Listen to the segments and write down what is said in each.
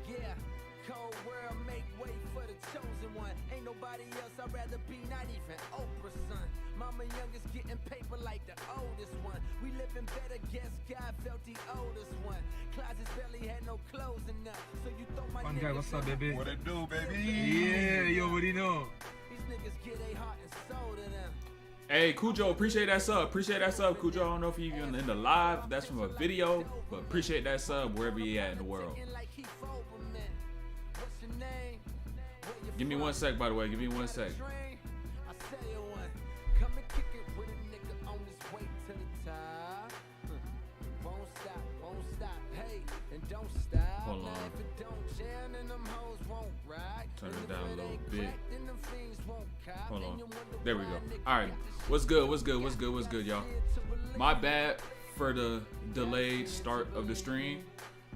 Yeah, cold world, make way for the chosen one. Ain't nobody else, I'd rather be, not even Oprah's son. Mama youngest getting paper like the oldest one. We living better, guess God felt the oldest one. Closets barely had no clothes enough. So you throw my Fun guy, what's up, baby? What it do, baby? Yeah, you already know. These niggas get a heart and soul to them. Hey, Cujo, appreciate that sub. Appreciate that sub, Cujo. I don't know if you even in the live. That's from a video, but appreciate that sub wherever you at in the world. Give me 1 sec, by the way. Give me 1 sec. Come and kick it with a nigga on his way to the top. Won't stop, hey, and don't stop. Hold on. Now if it don't jam, then them hoes won't ride. Turn it And if down a little ain't bit. cracked, then them fiends won't cop. Hold And on. you wonder There we why go. niggas All right. got this What's shit good? What's good? What's good? What's good, y'all? My bad for the delayed start of the stream.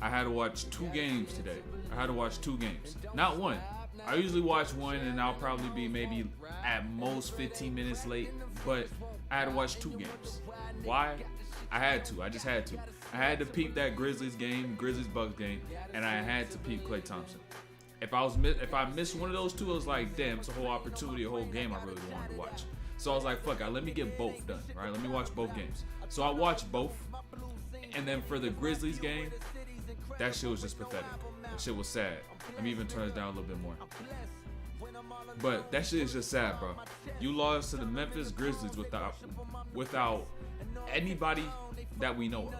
I had to watch 2 games today. I had to watch 2 games. Not one. I usually watch one and I'll probably be maybe at most 15 minutes late, but I had to watch 2 games. Why? I had to. I just had to. I had to peep that Grizzlies game, Grizzlies Bucks game, and I had to peep Klay Thompson. If I missed one of those 2, I was like, damn, it's a whole opportunity, a whole game I really wanted to watch. So I was like, fuck it, let me get both done, right? Let me watch both games. So I watched both, and then for the Grizzlies game, that shit was just pathetic. That shit was sad. Let me even turn it down a little bit more. But that shit is just sad, bro. You lost to the Memphis Grizzlies without anybody that we know of.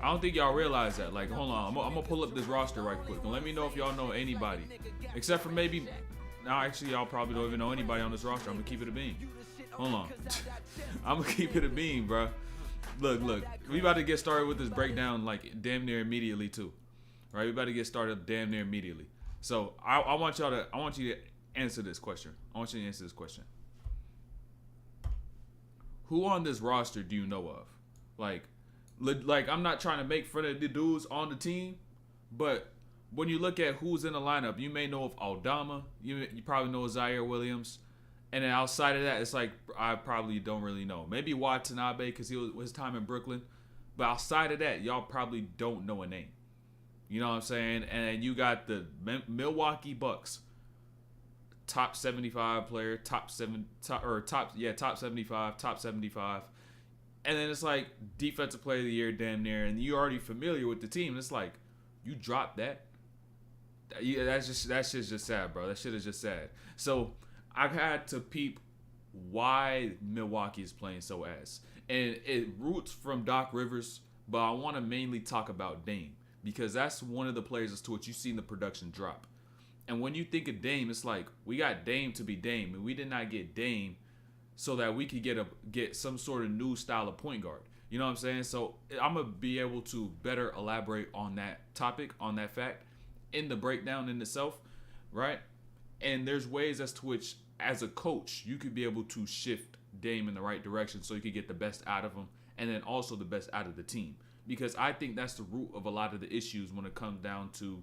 I don't think y'all realize that. Like, hold on, I'm gonna pull up this roster right quick and let me know if y'all know anybody, except for maybe. Now, actually, y'all probably don't even know anybody on this roster. I'm gonna keep it a bean. Hold on, I'm gonna keep it a bean, bro. Look, we about to get started with this breakdown like damn near immediately too, right? We about to get started damn near immediately. So I want you to answer this question. I want you to answer this question. Who on this roster do you know of? Like I'm not trying to make fun of the dudes on the team, but when you look at who's in the lineup, you may know of Aldama. You probably know Zaire Williams. And then outside of that, it's like I probably don't really know. Maybe Watanabe because he was his time in Brooklyn. But outside of that, y'all probably don't know a name. You know what I'm saying? And you got the Milwaukee Bucks, top 75 player, top 75, top 75. And then it's like defensive player of the year, damn near. And you're already familiar with the team. And it's like you dropped that. Yeah, that shit's just sad, bro. That shit is just sad. So I've had to peep why Milwaukee is playing so ass. And it roots from Doc Rivers, but I want to mainly talk about Dame because that's one of the players as to what you see in the production drop. And when you think of Dame, it's like we got Dame to be Dame, and we did not get Dame so that we could get some sort of new style of point guard. You know what I'm saying? So I'm going to be able to better elaborate on that topic, on that fact in the breakdown in itself, right? And there's ways as to which, as a coach, you could be able to shift Dame in the right direction so you could get the best out of him and then also the best out of the team. Because I think that's the root of a lot of the issues when it comes down to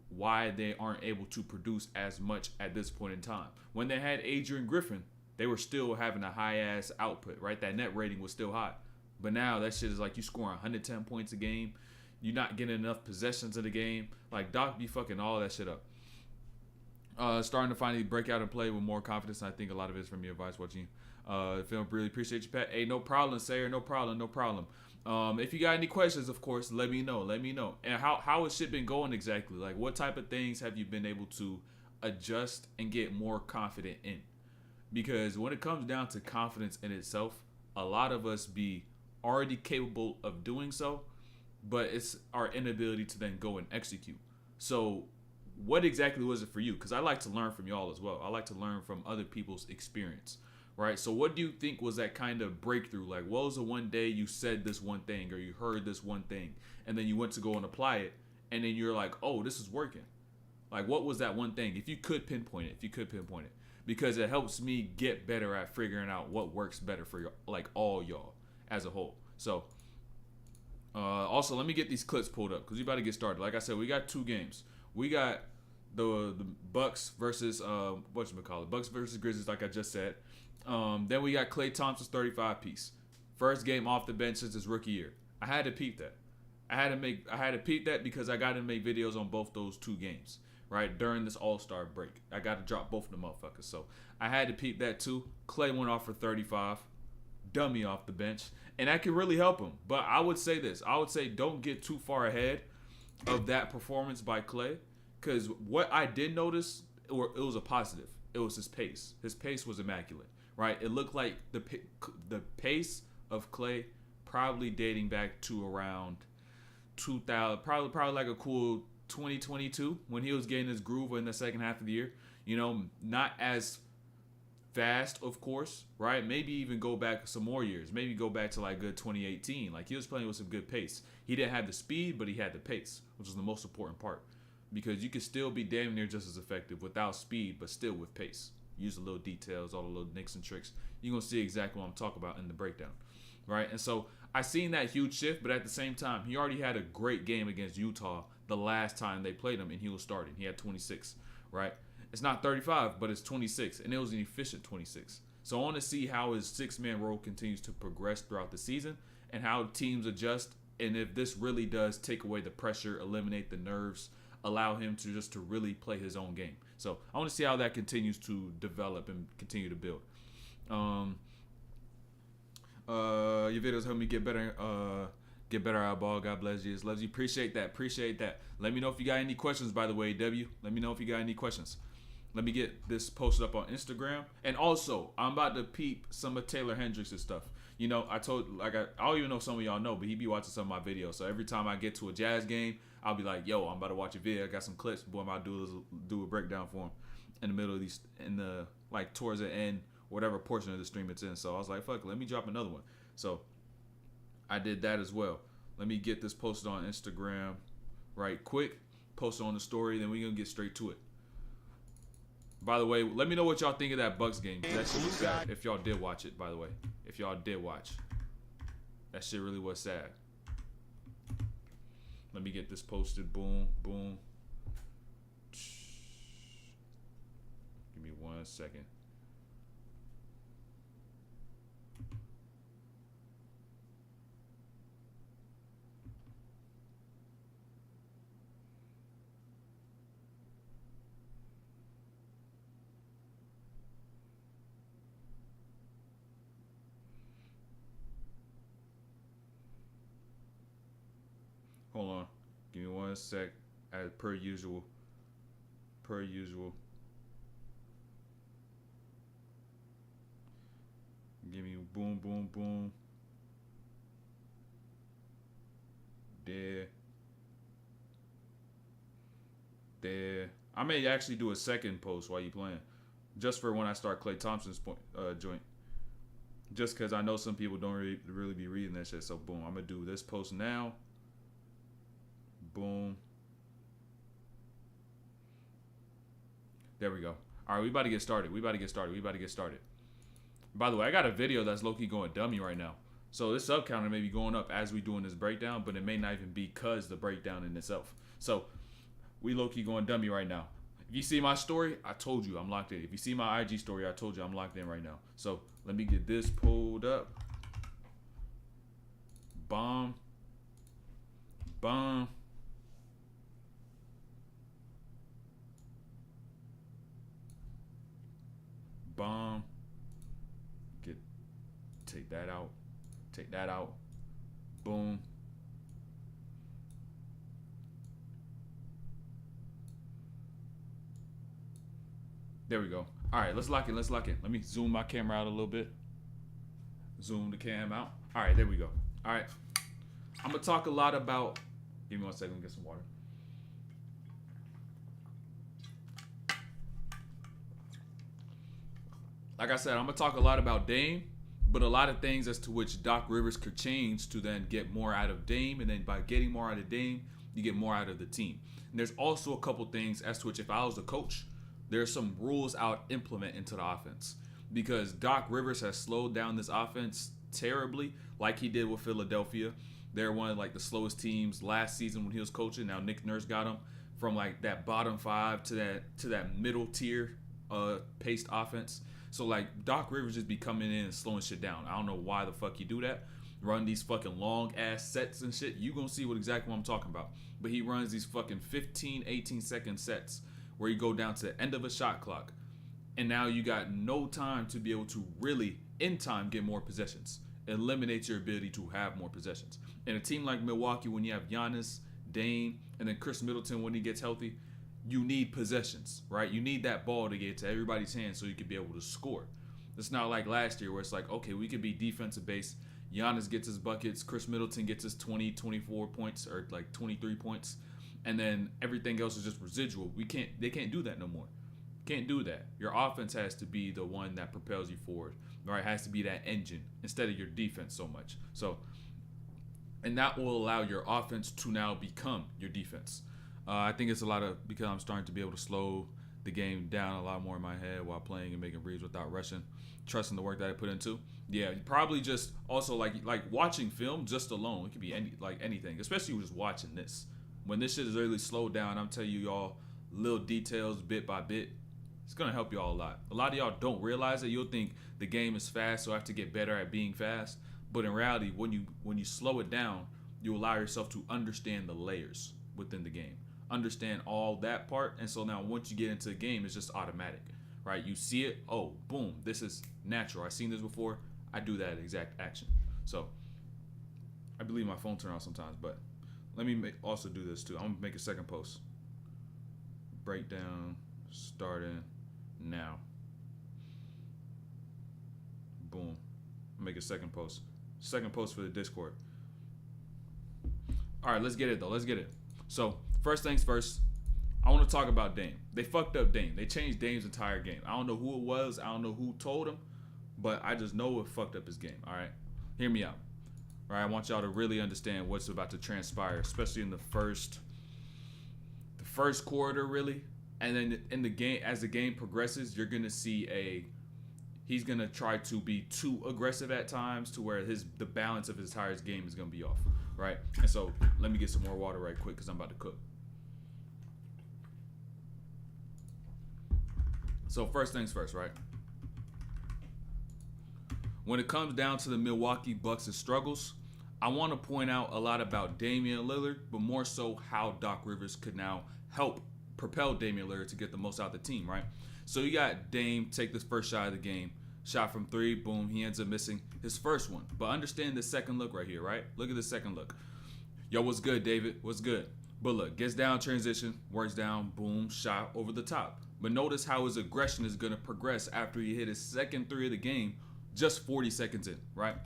why they aren't able to produce as much at this point in time. When they had Adrian Griffin, they were still having a high-ass output, right? That net rating was still hot. But now that shit is like you scoring 110 points a game. You're not getting enough possessions in the game. Like, Doc be fucking all that shit up. Starting to finally break out and play with more confidence. And I think a lot of it is from your advice watching. Film, really appreciate you, Pat. Hey, no problem, Sayer. No problem. If you got any questions, of course, let me know. And how has shit been going exactly? Like, what type of things have you been able to adjust and get more confident in? Because when it comes down to confidence in itself, a lot of us be already capable of doing so, but it's our inability to then go and execute. So what exactly was it for you? Because I like to learn from y'all as well. I like to learn from other people's experience, right? So what do you think was that kind of breakthrough? Like, what was the one day you said this one thing or you heard this one thing and then you went to go and apply it and then you're like, oh, this is working. Like, what was that one thing? If you could pinpoint it. Because it helps me get better at figuring out what works better for like all y'all as a whole. So also, let me get these clips pulled up because we about to get started. Like I said, we got 2 games. We got the Bucks versus Bucks versus Grizzlies, like I just said. Then we got Klay Thompson's 35 piece. First game off the bench since his rookie year. I had to peep that. I had to peep that because I got to make videos on both those 2 games, right? During this All-Star break. I got to drop both of the motherfuckers. So I had to peep that too. Klay went off for 35. Dummy off the bench. And that could really help him. But I would say this. I would say don't get too far ahead of that performance by Klay. Because what I did notice, or it was a positive, it was his pace. His pace was immaculate, right? It looked like the pace of Klay probably dating back to around 2000, probably like a cool 2022 when he was getting his groove in the second half of the year. You know, not as fast, of course, right? Maybe even go back some more years. Maybe go back to like good 2018. Like he was playing with some good pace. He didn't have the speed, but he had the pace, which was the most important part. Because you can still be damn near just as effective without speed, but still with pace. Use the little details, all the little nicks and tricks. You're going to see exactly what I'm talking about in the breakdown, right? And so I seen that huge shift, but at the same time, he already had a great game against Utah the last time they played him, and he was starting. He had 26, right? It's not 35, but it's 26, and it was an efficient 26. So I want to see how his 6-man role continues to progress throughout the season and how teams adjust, and if this really does take away the pressure, eliminate the nerves, allow him to just to really play his own game. So I want to see how that continues to develop and continue to build. Your videos help me get better at ball. God bless you. Loves you. Appreciate that. Let me know if you got any questions, by the way, W. Let me know if you got any questions. Let me get this posted up on Instagram. And also, I'm about to peep some of Taylor Hendricks' stuff. You know, I don't even know if some of y'all know, but he be watching some of my videos. So every time I get to a Jazz game, I'll be like, yo, I'm about to watch a video. I got some clips. Boy, I'm about to do a breakdown for him in the middle of these, towards the end, whatever portion of the stream it's in. So I was like, fuck it, let me drop another one. So I did that as well. Let me get this posted on Instagram right quick. Post it on the story, then we're going to get straight to it. By the way, let me know what y'all think of that Bucks game. That shit was sad. If y'all did watch it, by the way. If y'all did watch. That shit really was sad. Let me get this posted. Boom, boom. Give me 1 second. Hold on. Give me 1 sec. As per usual. Give me boom, boom, boom. There. I may actually do a second post while you playing. Just for when I start Klay Thompson's joint. Just because I know some people don't really be reading that shit. So boom. I'm going to do this post now. Boom. There we go. All right, we about to get started. By the way, I got a video that's low-key going dummy right now. So this sub counter may be going up as we doing this breakdown, but it may not even be because the breakdown in itself. So we low-key going dummy right now. If you see my story, I told you I'm locked in. If you see my IG story, I told you I'm locked in right now. So let me get this pulled up. Bomb. Take that out. Boom. There we go. All right, let's lock in. Let me zoom my camera out a little bit. Zoom the cam out. All right, there we go. All right. I'm going to talk a lot about... Give me 1 second, get some water. Like I said, I'm going to talk a lot about Dame, but a lot of things as to which Doc Rivers could change to then get more out of Dame, and then by getting more out of Dame, you get more out of the team. And there's also a couple things as to which if I was a coach, there's some rules I would implement into the offense. Because Doc Rivers has slowed down this offense terribly, like he did with Philadelphia. They're one of like the slowest teams last season when he was coaching. Now Nick Nurse got them from like that bottom 5 to that middle tier paced offense. So like Doc Rivers just be coming in and slowing shit down. I don't know why the fuck you do that, run these fucking long ass sets and shit, you gonna see exactly what I'm talking about. But he runs these fucking 15, 18-second sets where you go down to the end of a shot clock, and now you got no time to be able to really, in time, get more possessions. Eliminates your ability to have more possessions. In a team like Milwaukee, when you have Giannis, Dame, and then Chris Middleton when he gets healthy, you need possessions, right? You need that ball to get to everybody's hands so you can be able to score. It's not like last year where it's like, okay, we could be defensive based. Giannis gets his buckets, Chris Middleton gets his 20, 24 points, or like 23 points, and then everything else is just residual. They can't do that no more. Can't do that. Your offense has to be the one that propels you forward, right? It has to be that engine instead of your defense so much. So, and that will allow your offense to now become your defense. I think it's because I'm starting to be able to slow the game down a lot more in my head while playing and making reads without rushing, trusting the work that I put into. Yeah, probably just also like watching film just alone. It could be anything, especially just watching this. When this shit is really slowed down, I'm telling you y'all little details bit by bit. It's gonna help y'all a lot. A lot of y'all don't realize it. You'll think the game is fast, so I have to get better at being fast. But in reality, when you slow it down, you allow yourself to understand the layers within the game. Understand all that part, and so now once you get into the game, it's just automatic, right? You see it, oh, boom, this is natural. I've seen this before. I do that exact action. So I believe my phone turns off sometimes, but let me also do this too. I'm gonna make a second post. Breakdown starting now. Boom. Make a second post. Second post for the Discord. All right, let's get it though. Let's get it. So first things first, I want to talk about Dame. They fucked up Dame. They changed Dame's entire game. I don't know who it was. I don't know who told him, but I just know it fucked up his game. All right, hear me out. All right, I want y'all to really understand what's about to transpire, especially in the first quarter, really, and then in the game as the game progresses, you're gonna see he's gonna try to be too aggressive at times to where the balance of his entire game is gonna be off. Right, and so let me get some more water right quick because I'm about to cook. So first things first, right? When it comes down to the Milwaukee Bucks' struggles, I want to point out a lot about Damian Lillard, but more so how Doc Rivers could now help propel Damian Lillard to get the most out of the team, right? So you got Dame take this first shot of the game. Shot from three, boom, he ends up missing his first one. But understand the second look right here, right? Look at the second look. Yo, what's good, David? What's good? But look, gets down, transition, works down, boom, shot over the top. But notice how his aggression is going to progress after he hit his second three of the game just 40 seconds in, right?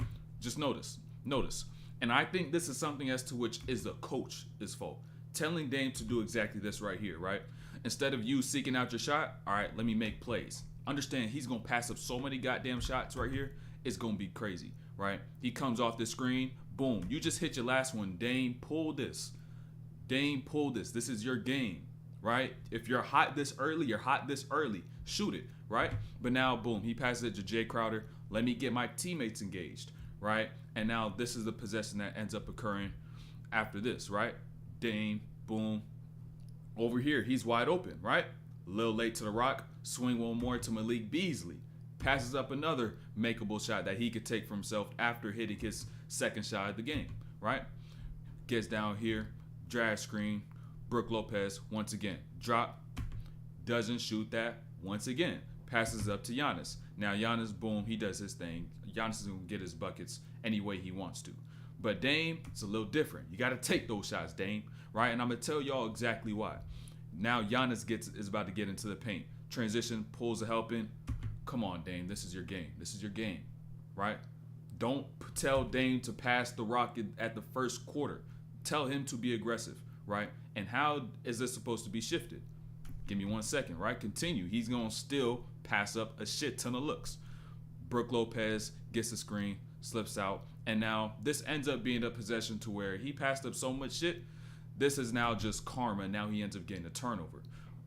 Just notice. And I think this is something as to which is the coach's fault. Telling Dame to do exactly this right here, right? Instead of you seeking out your shot, all right, let me make plays. Understand he's going to pass up so many goddamn shots right here. It's going to be crazy, right? He comes off the screen. Boom. You just hit your last one. Dame, pull this. This is your game, right? If you're hot this early, you're hot this early. Shoot it, right? But now, boom, he passes it to Jay Crowder. Let me get my teammates engaged, right? And now this is the possession that ends up occurring after this, right? Dame, boom. Over here, he's wide open, right? A little late to the rock. Swing one more to Malik Beasley. Passes up another makeable shot that he could take for himself after hitting his second shot of the game, right? Gets down here, drag screen, Brook Lopez once again. Drop, doesn't shoot that once again. Passes up to Giannis. Now Giannis, boom, he does his thing. Giannis is going to get his buckets any way he wants to. But Dame, it's a little different. You got to take those shots, Dame, right? And I'm going to tell y'all exactly why. Now Giannis is about to get into the paint. Transition, pulls the help in. Come on, Dame. This is your game. Right? Don't tell Dame to pass the rock at the first quarter. Tell him to be aggressive, right? And how is this supposed to be shifted? Give me 1 second, right? Continue. He's going to still pass up a shit ton of looks. Brook Lopez gets the screen, slips out, and now this ends up being a possession to where he passed up so much shit. This is now just karma. Now he ends up getting a turnover.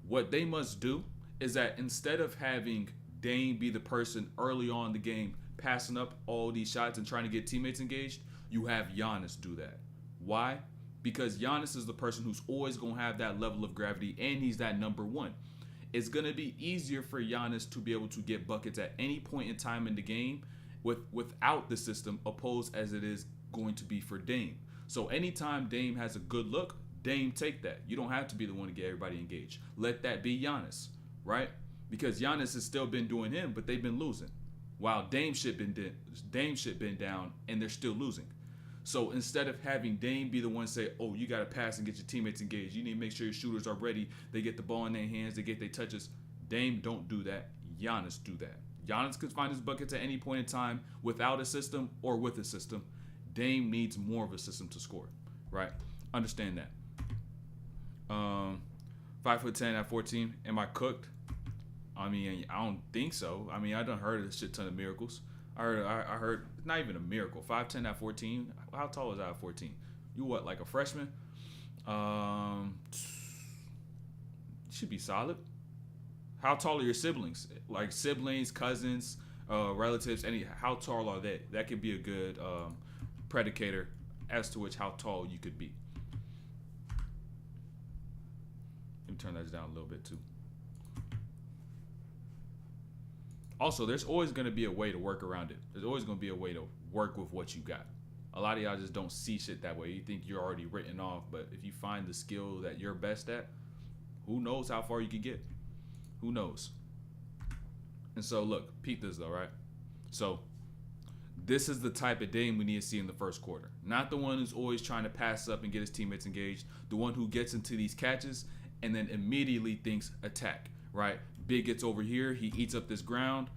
What they must do is that instead of having Dame be the person early on in the game passing up all these shots and trying to get teammates engaged, you have Giannis do that. Why? Because Giannis is the person who's always going to have that level of gravity, and he's that number one. It's going to be easier for Giannis to be able to get buckets at any point in time in the game without the system, opposed as it is going to be for Dame. So anytime Dame has a good look, Dame take that. You don't have to be the one to get everybody engaged. Let that be Giannis, right? Because Giannis has still been doing him, but they've been losing. While Dame shit been down, and they're still losing. So instead of having Dame be the one say, oh, you got to pass and get your teammates engaged. You need to make sure your shooters are ready. They get the ball in their hands. They get their touches. Dame don't do that. Giannis do that. Giannis could find his buckets at any point in time without a system or with a system. Dame needs more of a system to score, right? Understand that. 5'10" at 14. Am I cooked? I mean, I don't think so. I mean, I done heard a shit ton of miracles. I heard not even a miracle. 5'10" at 14. How tall was I at 14? You what, like a freshman? Should be solid. How tall are your siblings? Like siblings, cousins, relatives, how tall are they? That could be a good predicator as to how tall you could be. Let me turn that down a little bit too. Also, there's always going to be a way to work around it. There's always going to be a way to work with what you got. A lot of y'all just don't see shit that way. You think you're already written off, but if you find the skill that you're best at, who knows how far you can get? Who knows? And so, look, peep this though, right? So, this is the type of Dame we need to see in the first quarter. Not the one who's always trying to pass up and get his teammates engaged. The one who gets into these catches and then immediately thinks attack, right? Big gets over here. He eats up this ground.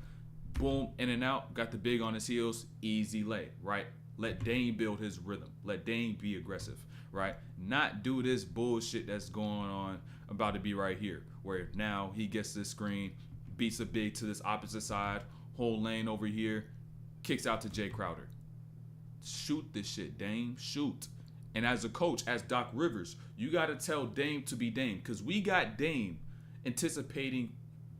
Boom, in and out. Got the big on his heels. Easy lay, right? Let Dame build his rhythm. Let Dame be aggressive, right? Not do this bullshit that's going on about to be right here, where now he gets this screen, beats a big to this opposite side, whole lane over here, kicks out to Jay Crowder. Shoot this shit, Dame. Shoot. And as a coach, as Doc Rivers, you got to tell Dame to be Dame, because we got Dame anticipating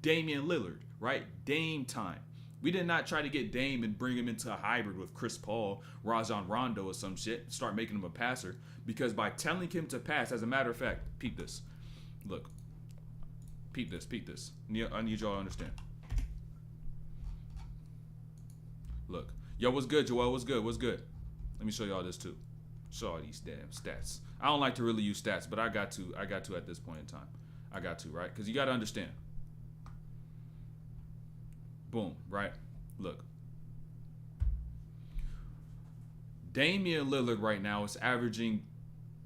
Damian Lillard, right? Dame time. We did not try to get Dame and bring him into a hybrid with Chris Paul, Rajon Rondo, or some shit. Start making him a passer. Because by telling him to pass, as a matter of fact, peep this. Look. Peep this. I need y'all to understand. Look. Yo, what's good, Joel? What's good? Let me show y'all this too. Show all these damn stats. I don't like to really use stats, but I got to at this point in time. I got to, right? Because you got to understand. Boom, right? Look. Damian Lillard right now is averaging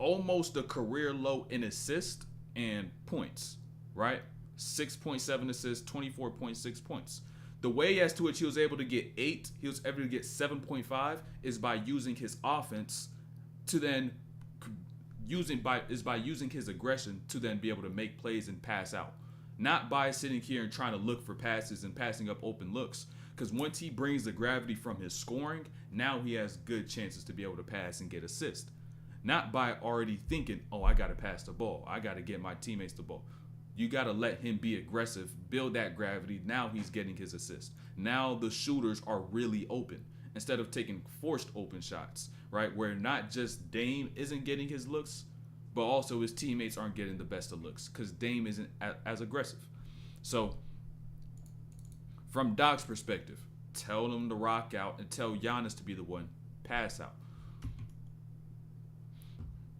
almost a career low in assists and points, right? 6.7 assists, 24.6 points. The way as to which he was able to get 8, he was able to get 7.5 is by using his offense to then by using his aggression to then be able to make plays and pass out. Not by sitting here and trying to look for passes and passing up open looks. Because once he brings the gravity from his scoring, now he has good chances to be able to pass and get assists. Not by already thinking, oh, I got to pass the ball. I got to get my teammates the ball. You got to let him be aggressive, build that gravity. Now he's getting his assist. Now the shooters are really open instead of taking forced open shots, right? Where not just Dame isn't getting his looks, but also his teammates aren't getting the best of looks because Dame isn't as aggressive. So, from Doc's perspective, tell him to rock out and tell Giannis to be the one pass out.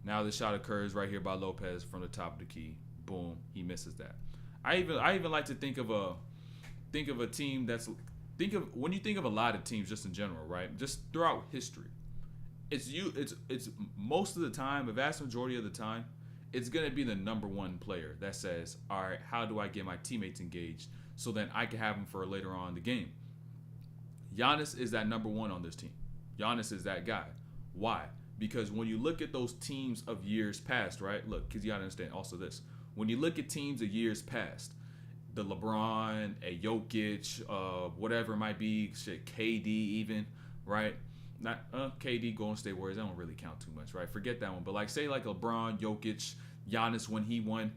Now the shot occurs right here by Lopez from the top of the key. Boom, he misses that. I even like to think of a team that's when you think of a lot of teams just in general, right? Just throughout history. It's most of the time, a vast majority of the time, it's going to be the number one player that says, all right, how do I get my teammates engaged so then I can have them for later on in the game? Giannis is that number one on this team. Giannis is that guy. Why? Because when you look at those teams of years past, right? Look, because you got to understand also this. When you look at teams of years past, the LeBron, a Jokic, whatever it might be, shit, KD even, right? Not KD, Golden State Warriors, that don't really count too much, right? Forget that one. But like say like LeBron, Jokic, Giannis when he won,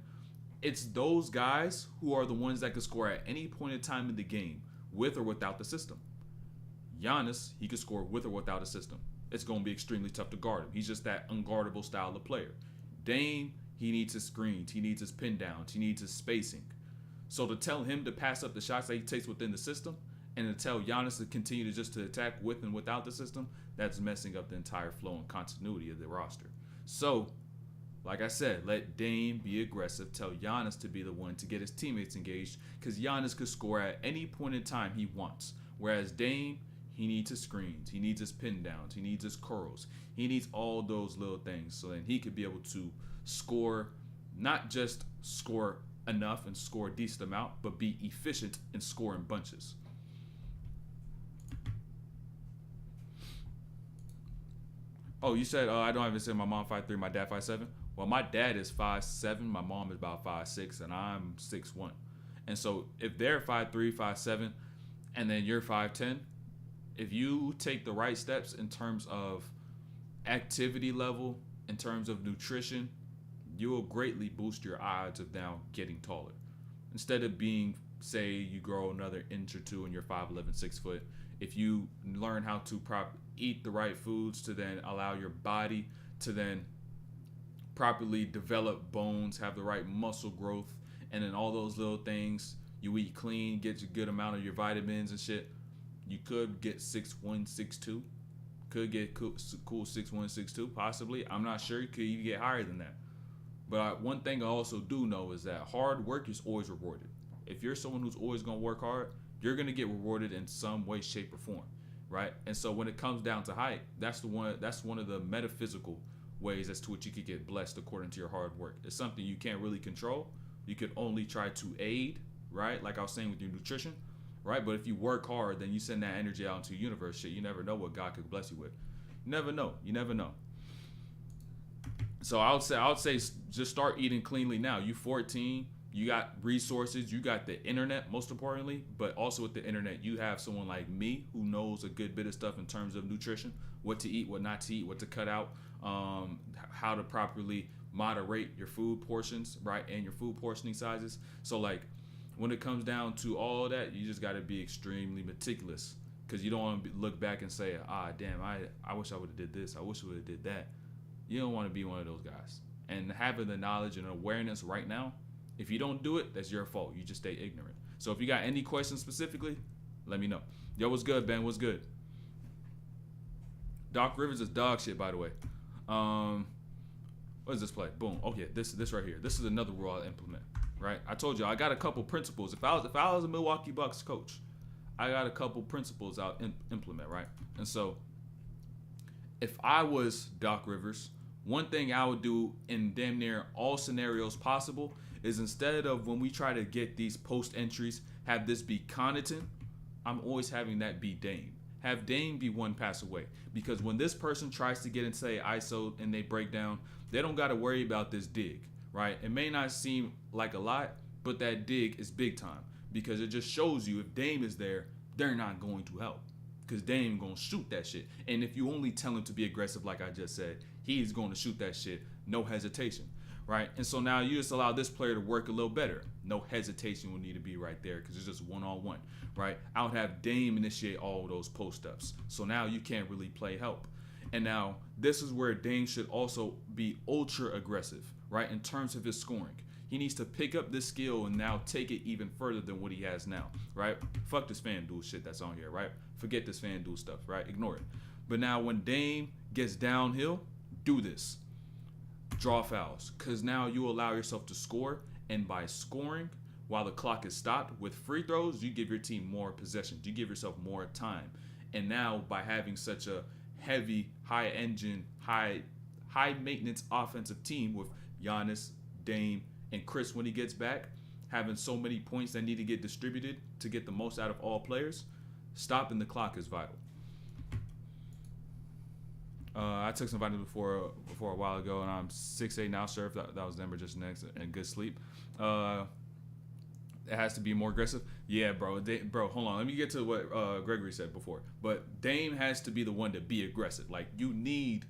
it's those guys who are the ones that can score at any point in time in the game with or without the system. Giannis, he can score with or without a system. It's going to be extremely tough to guard him. He's just that unguardable style of player. Dame, he needs his screens. He needs his pin downs. He needs his spacing. So to tell him to pass up the shots that he takes within the system, and to tell Giannis to continue to just to attack with and without the system, that's messing up the entire flow and continuity of the roster. So, like I said, let Dame be aggressive. Tell Giannis to be the one to get his teammates engaged, because Giannis could score at any point in time he wants. Whereas Dame, he needs his screens, he needs his pin downs, he needs his curls, he needs all those little things so then he could be able to score, not just score enough and score a decent amount, but be efficient in scoring bunches. Oh, you said I don't even say my mom 5'3", my dad 5'7". Well, my dad is 5'7", my mom is about 5'6", and I'm 6'1". And so if they're 5'3", 5'7", and then you're 5'10", if you take the right steps in terms of activity level, in terms of nutrition, you will greatly boost your odds of now getting taller. Instead of being, say, you grow another inch or two and you're 5'11", 6 foot, if you learn how to eat the right foods to then allow your body to then properly develop bones, have the right muscle growth, and then all those little things, you eat clean, get a good amount of your vitamins and shit, you could get 6'1", 6'2". Could get cool 6'1", 6'2", possibly. I'm not sure. You could even get higher than that. But one thing I also do know is that hard work is always rewarded. If you're someone who's always going to work hard, you're going to get rewarded in some way, shape, or form, right? And so when it comes down to height, that's one of the metaphysical ways as to which you could get blessed according to your hard work. It's something you can't really control. You could only try to aid, right? Like I was saying with your nutrition, right? But if you work hard, then you send that energy out into the universe. Shit, you never know what God could bless you with. You never know. You never know. So I would say just start eating cleanly now. You 14, you got resources, you got the internet, most importantly, but also with the internet, you have someone like me who knows a good bit of stuff in terms of nutrition, what to eat, what not to eat, what to cut out, how to properly moderate your food portions, right, and your food portioning sizes. So like when it comes down to all that, you just got to be extremely meticulous, because you don't want to look back and say, damn, I wish I would have did this, I wish I would have did that. You don't want to be one of those guys. And having the knowledge and awareness right now, if you don't do it, that's your fault. You just stay ignorant. So if you got any questions specifically, let me know. Yo, what's good, Ben? What's good? Doc Rivers is dog shit, by the way. What does this play? Boom. Okay, this right here. This is another rule I'll implement, right? I told you I got a couple principles. If I was a Milwaukee Bucks coach, I got a couple principles I'll implement, right? And so if I was Doc Rivers, one thing I would do in damn near all scenarios possible is, instead of when we try to get these post entries, have this be Connaughton, I'm always having that be Dame. Have Dame be one pass away. Because when this person tries to get into, say, ISO and they break down, they don't got to worry about this dig, right? It may not seem like a lot, but that dig is big time, because it just shows you if Dame is there, they're not going to help. Because Dame going to shoot that shit. And if you only tell him to be aggressive, like I just said, he's going to shoot that shit, no hesitation, right? And so now you just allow this player to work a little better. No hesitation will need to be right there, because it's just one-on-one, right? I would have Dame initiate all those post-ups. So now you can't really play help. And now this is where Dame should also be ultra aggressive, right? In terms of his scoring. He needs to pick up this skill and now take it even further than what he has now, right? Fuck this FanDuel shit that's on here, right? Forget this FanDuel stuff, right? Ignore it. But now when Dame gets downhill, do this. Draw fouls, because now you allow yourself to score, and by scoring while the clock is stopped with free throws, you give your team more possessions. You give yourself more time. And now by having such a heavy, high engine, high maintenance offensive team with Giannis, Dame, and Chris when he gets back, having so many points that need to get distributed to get the most out of all players, stopping the clock is vital. I took some vitamins before a while ago, and I'm 6'8" now, sir. If that was them or just next and good sleep. It has to be more aggressive. Yeah, bro. Hold on. Let me get to what Gregory said before. But Dame has to be the one to be aggressive. Like, you need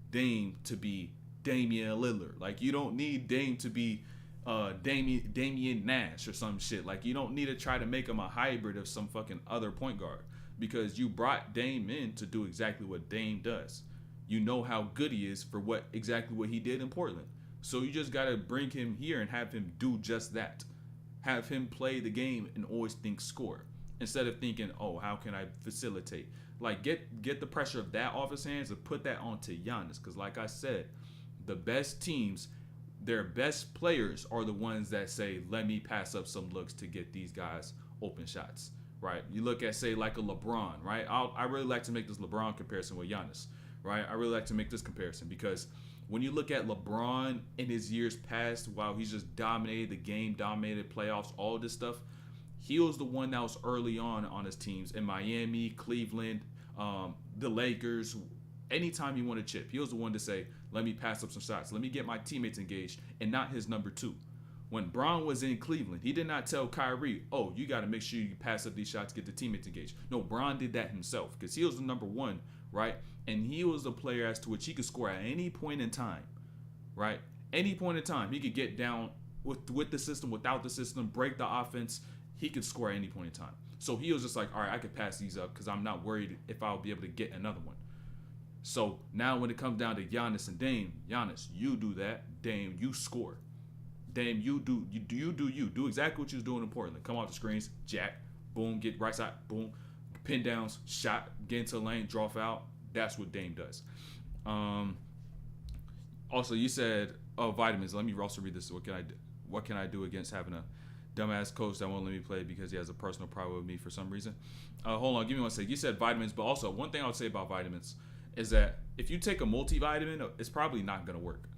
Dame to be Damian Lillard. Like, you don't need Dame to be Damian Nash or some shit. Like, you don't need to try to make him a hybrid of some fucking other point guard, because you brought Dame in to do exactly what Dame does. You know how good he is for exactly what he did in Portland. So you just got to bring him here and have him do just that. Have him play the game and always think score. instead of thinking, oh, how can I facilitate? Like, get the pressure of that off his hands and put that onto Giannis. Because like I said, the best teams, their best players are the ones that say, let me pass up some looks to get these guys open shots, right? You look at, say, like a LeBron, right? I really like to make this LeBron comparison with Giannis, right? I really like to make this comparison because when you look at LeBron in his years past, while he's just dominated the game, dominated playoffs, all this stuff, he was the one that was early on his teams in Miami, Cleveland, the Lakers. Anytime he won a chip, he was the one to say, let me pass up some shots. Let me get my teammates engaged and not his number two. When Bron was in Cleveland, he did not tell Kyrie, oh, you got to make sure you pass up these shots, get the teammates engaged. No, Bron did that himself because he was the number one, right? And he was the player as to which he could score at any point in time, right? Any point in time. He could get down with the system, without the system, break the offense. He could score at any point in time. So he was just like, all right, I could pass these up because I'm not worried if I'll be able to get another one. So now when it comes down to Giannis and Dame, Giannis, you do that. Dame, you score. Dame, you do you. Do exactly what you was doing in Portland. Come off the screens, jack, boom, get right side, boom, pin downs, shot, get into the lane, draw foul. That's what Dame does. Also, you said, oh, vitamins. Let me also read this. What can I do against having a dumbass coach that won't let me play because he has a personal problem with me for some reason? Hold on, give me one second. You said vitamins, but also one thing I would say about vitamins is that if you take a multivitamin, it's probably not going to work.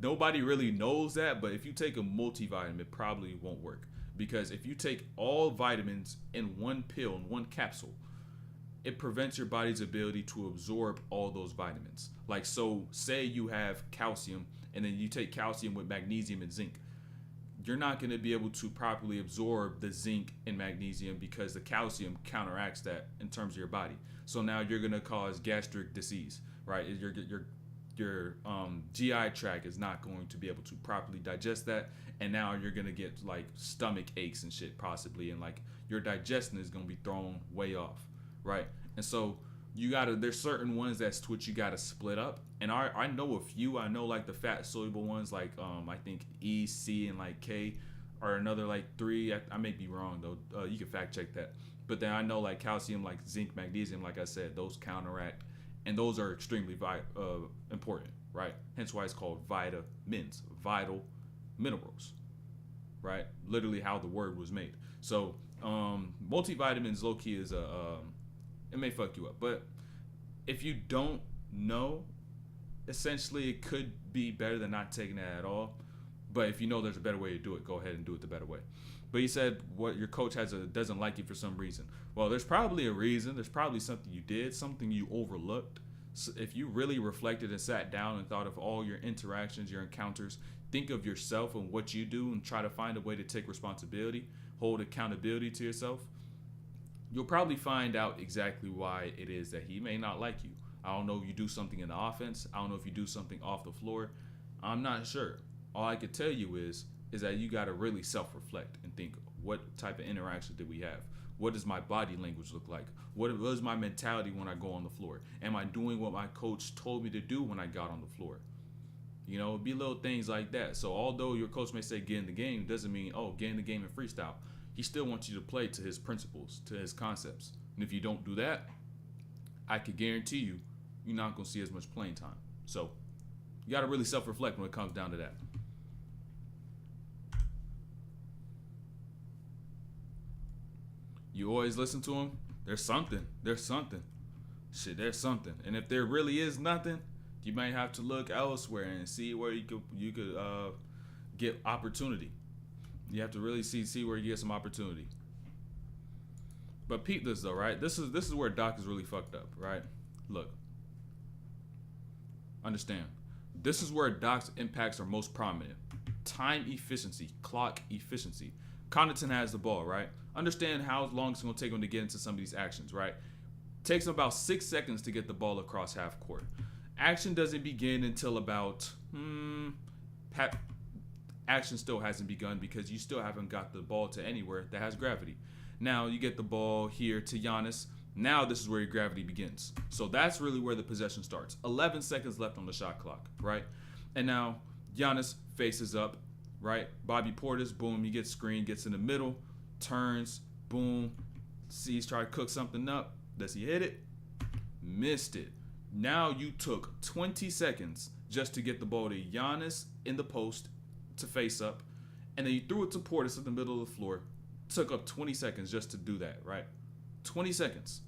Nobody really knows that, but if you take a multivitamin, it probably won't work. Because if you take all vitamins in one pill, in one capsule, it prevents your body's ability to absorb all those vitamins. Like, so say you have calcium and then you take calcium with magnesium and zinc. You're not going to be able to properly absorb the zinc and magnesium because the calcium counteracts that in terms of your body. So now you're going to cause gastric disease, right? Your GI tract is not going to be able to properly digest that, and now you're going to get like stomach aches and shit possibly, and like your digestion is going to be thrown way off, right? And so there's certain ones that's what you got to split up, and I know a few. I know like the fat soluble ones, like I think E, C, and like K are another like 3. I may be wrong though. You can fact check that. But then I know like calcium, like zinc, magnesium, like I said, those counteract, and those are extremely important, right? Hence why it's called vitamins, vital minerals, right? Literally how the word was made. So multivitamins, low key, is it may fuck you up, but if you don't know, essentially it could be better than not taking that at all. But if you know there's a better way to do it, go ahead and do it the better way. But you said what your coach doesn't like you for some reason. Well, there's probably a reason. There's probably something you did, something you overlooked. So if you really reflected and sat down and thought of all your interactions, your encounters, think of yourself and what you do and try to find a way to take responsibility, hold accountability to yourself, you'll probably find out exactly why it is that he may not like you. I don't know if you do something in the offense. I don't know if you do something off the floor. I'm not sure. All I could tell you is that you got to really self-reflect and think, what type of interaction did we have? What does my body language look like? What is my mentality when I go on the floor? Am I doing what my coach told me to do when I got on the floor? You know, it'd be little things like that. So although your coach may say get in the game, doesn't mean, oh, get in the game and freestyle. He still wants you to play to his principles, to his concepts. And if you don't do that, I could guarantee you, you're not going to see as much playing time. So you got to really self-reflect when it comes down to that. You always listen to him. There's something. Shit, there's something. And if there really is nothing, you might have to look elsewhere and see where you could get opportunity. You have to really see where you get some opportunity. But peep this though, right? This is where Doc is really fucked up, right? Look. Understand. This is where Doc's impacts are most prominent. Time efficiency, clock efficiency. Connaughton has the ball, right? Understand how long it's going to take him to get into some of these actions, right? Takes him about 6 seconds to get the ball across half court. Action doesn't begin until about action still hasn't begun because you still haven't got the ball to anywhere that has gravity. Now you get the ball here to Giannis. Now this is where your gravity begins. So that's really where the possession starts. 11 seconds left on the shot clock, right? And now Giannis faces up, right? Bobby Portis, boom, he gets screened, gets in the middle, turns, Boom. He's trying to cook something up. Does he hit it? Missed it. Now you took 20 seconds just to get the ball to Giannis in the post to face up. And then you threw it to Portis in the middle of the floor. Took up 20 seconds just to do that, right? 20 seconds.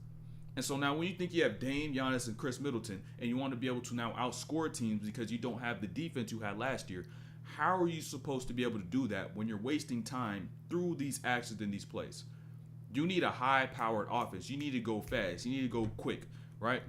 And so now when you think you have Dame, Giannis, and Chris Middleton, and you want to be able to now outscore teams because you don't have the defense you had last year, how are you supposed to be able to do that when you're wasting time through these actions and these plays? You need a high-powered offense. You need to go fast. You need to go quick, right?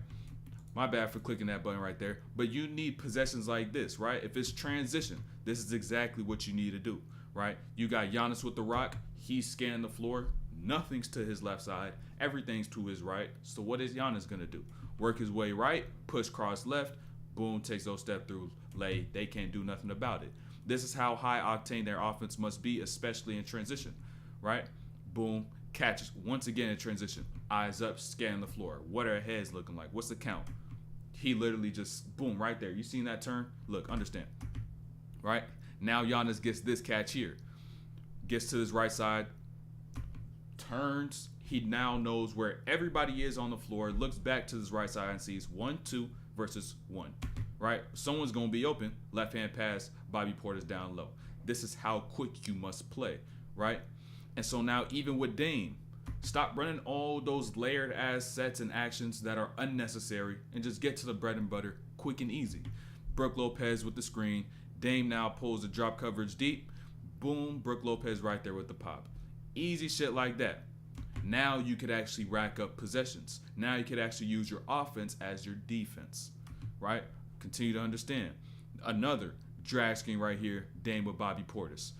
My bad for clicking that button right there. But you need possessions like this, right? If it's transition, this is exactly what you need to do, right? You got Giannis with the rock. He's scanning the floor. Nothing's to his left side. Everything's to his right. So what is Giannis going to do? Work his way right, push cross left, boom, takes those step through, lay. They can't do nothing about it. This is how high octane their offense must be, especially in transition, right? Boom, catches once again in transition. Eyes up, scanning the floor. What are heads looking like? What's the count? He literally just, boom, right there. You seen that turn? Look, understand, right? Now Giannis gets this catch here. Gets to his right side, turns. He now knows where everybody is on the floor, looks back to his right side and sees 1, 2 versus 1, right? Someone's going to be open. Left-hand pass, Bobby Portis down low. This is how quick you must play, right? And so now even with Dame, stop running all those layered ass sets and actions that are unnecessary and just get to the bread and butter quick and easy. Brook Lopez with the screen. Dame now pulls the drop coverage deep. Boom, Brook Lopez right there with the pop. Easy shit like that. Now you could actually rack up possessions. Now you could actually use your offense as your defense, right? Continue to understand. Another drag screen right here, Dame with Bobby Portis.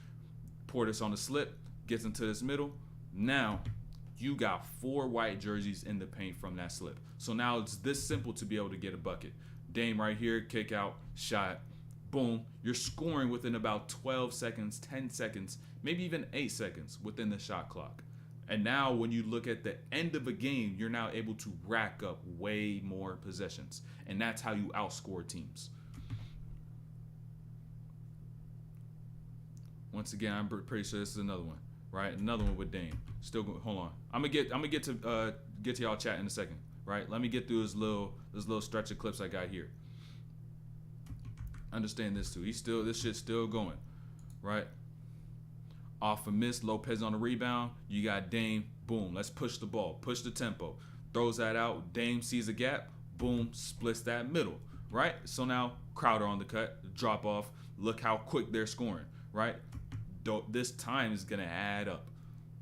Portis on the slip, gets into this middle. Now you got 4 white jerseys in the paint from that slip. So now it's this simple to be able to get a bucket. Dame right here, kick out, shot. Boom, you're scoring within about 12 seconds, 10 seconds, maybe even 8 seconds within the shot clock. And now when you look at the end of a game, you're now able to rack up way more possessions. And that's how you outscore teams. Once again, I'm pretty sure this is another one, right? Another one with Dame. Still going. Hold on. I'm gonna get to y'all chat in a second, right? Let me get through this little stretch of clips I got here. Understand this too. This shit's still going, right? Off a miss, Lopez on the rebound. You got Dame. Boom. Let's push the ball. Push the tempo. Throws that out. Dame sees a gap. Boom. Splits that middle. Right? So now Crowder on the cut. Drop off. Look how quick they're scoring. Right? This time is going to add up.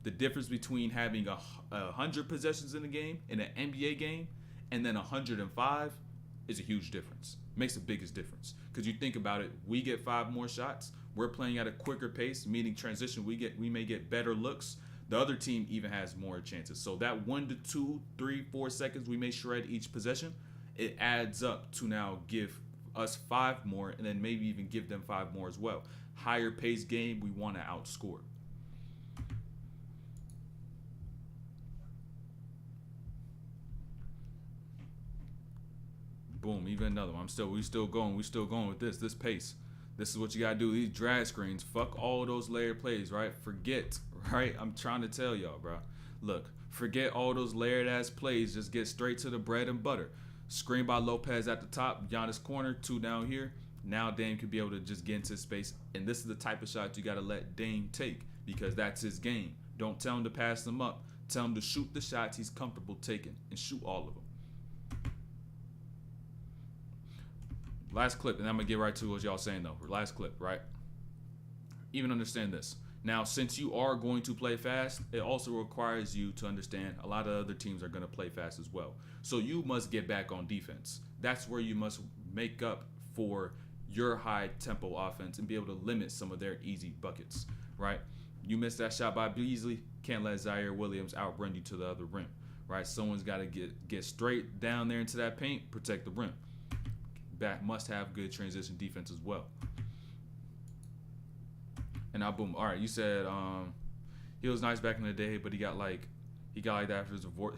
The difference between having 100 possessions in a game, in an NBA game, and then 105 is a huge difference. Makes the biggest difference. Because you think about it, we get 5 more shots. We're playing at a quicker pace, meaning transition. We may get better looks. The other team even has more chances. So that 1 to 2, 3, 4 seconds we may shred each possession, it adds up to now give us 5 more, and then maybe even give them 5 more as well. Higher pace game, we want to outscore. Boom, even another one. We still going with this pace. This is what you gotta do. These drag screens, fuck all those layered plays, right? Forget, right? I'm trying to tell y'all, bro. Look, forget all those layered ass plays. Just get straight to the bread and butter. Screen by Lopez at the top, Giannis corner, 2 down here. Now Dame could be able to just get into space, and this is the type of shot you gotta let Dame take because that's his game. Don't tell him to pass them up. Tell him to shoot the shots he's comfortable taking and shoot all of them. Last clip, and I'm going to get right to what y'all saying, though. Last clip, right? Even understand this. Now, since you are going to play fast, it also requires you to understand a lot of other teams are going to play fast as well. So you must get back on defense. That's where you must make up for your high-tempo offense and be able to limit some of their easy buckets, right? You missed that shot by Beasley, can't let Zaire Williams outrun you to the other rim, right? Someone's got to get straight down there into that paint, protect the rim. Back must have good transition defense as well. And now boom. All right, you said he was nice back in the day, but he got like that after his divorce.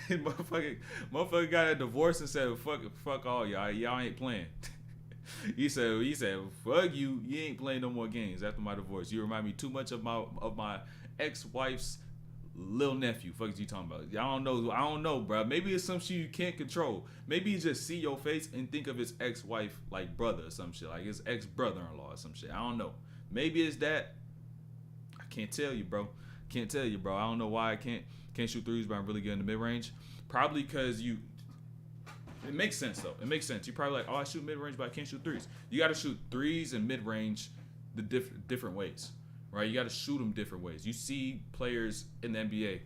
motherfucker got a divorce and said fuck all y'all ain't playing. he said fuck you ain't playing no more games after my divorce. You remind me too much of my ex-wife's little nephew. Fuck is you talking about? I don't know, bro. Maybe it's some shit you can't control. Maybe you just see your face and think of his ex-wife like brother or some shit, like his ex-brother-in-law or some shit. I don't know. Maybe it's that. I can't tell you, bro. I don't know why I can't shoot threes, but I'm really good in the mid-range. Probably because it makes sense though. It makes sense. You're probably like, oh, I shoot mid-range, but I can't shoot threes. You got to shoot threes and mid-range the different ways. Right, you got to shoot them different ways. You see players in the NBA.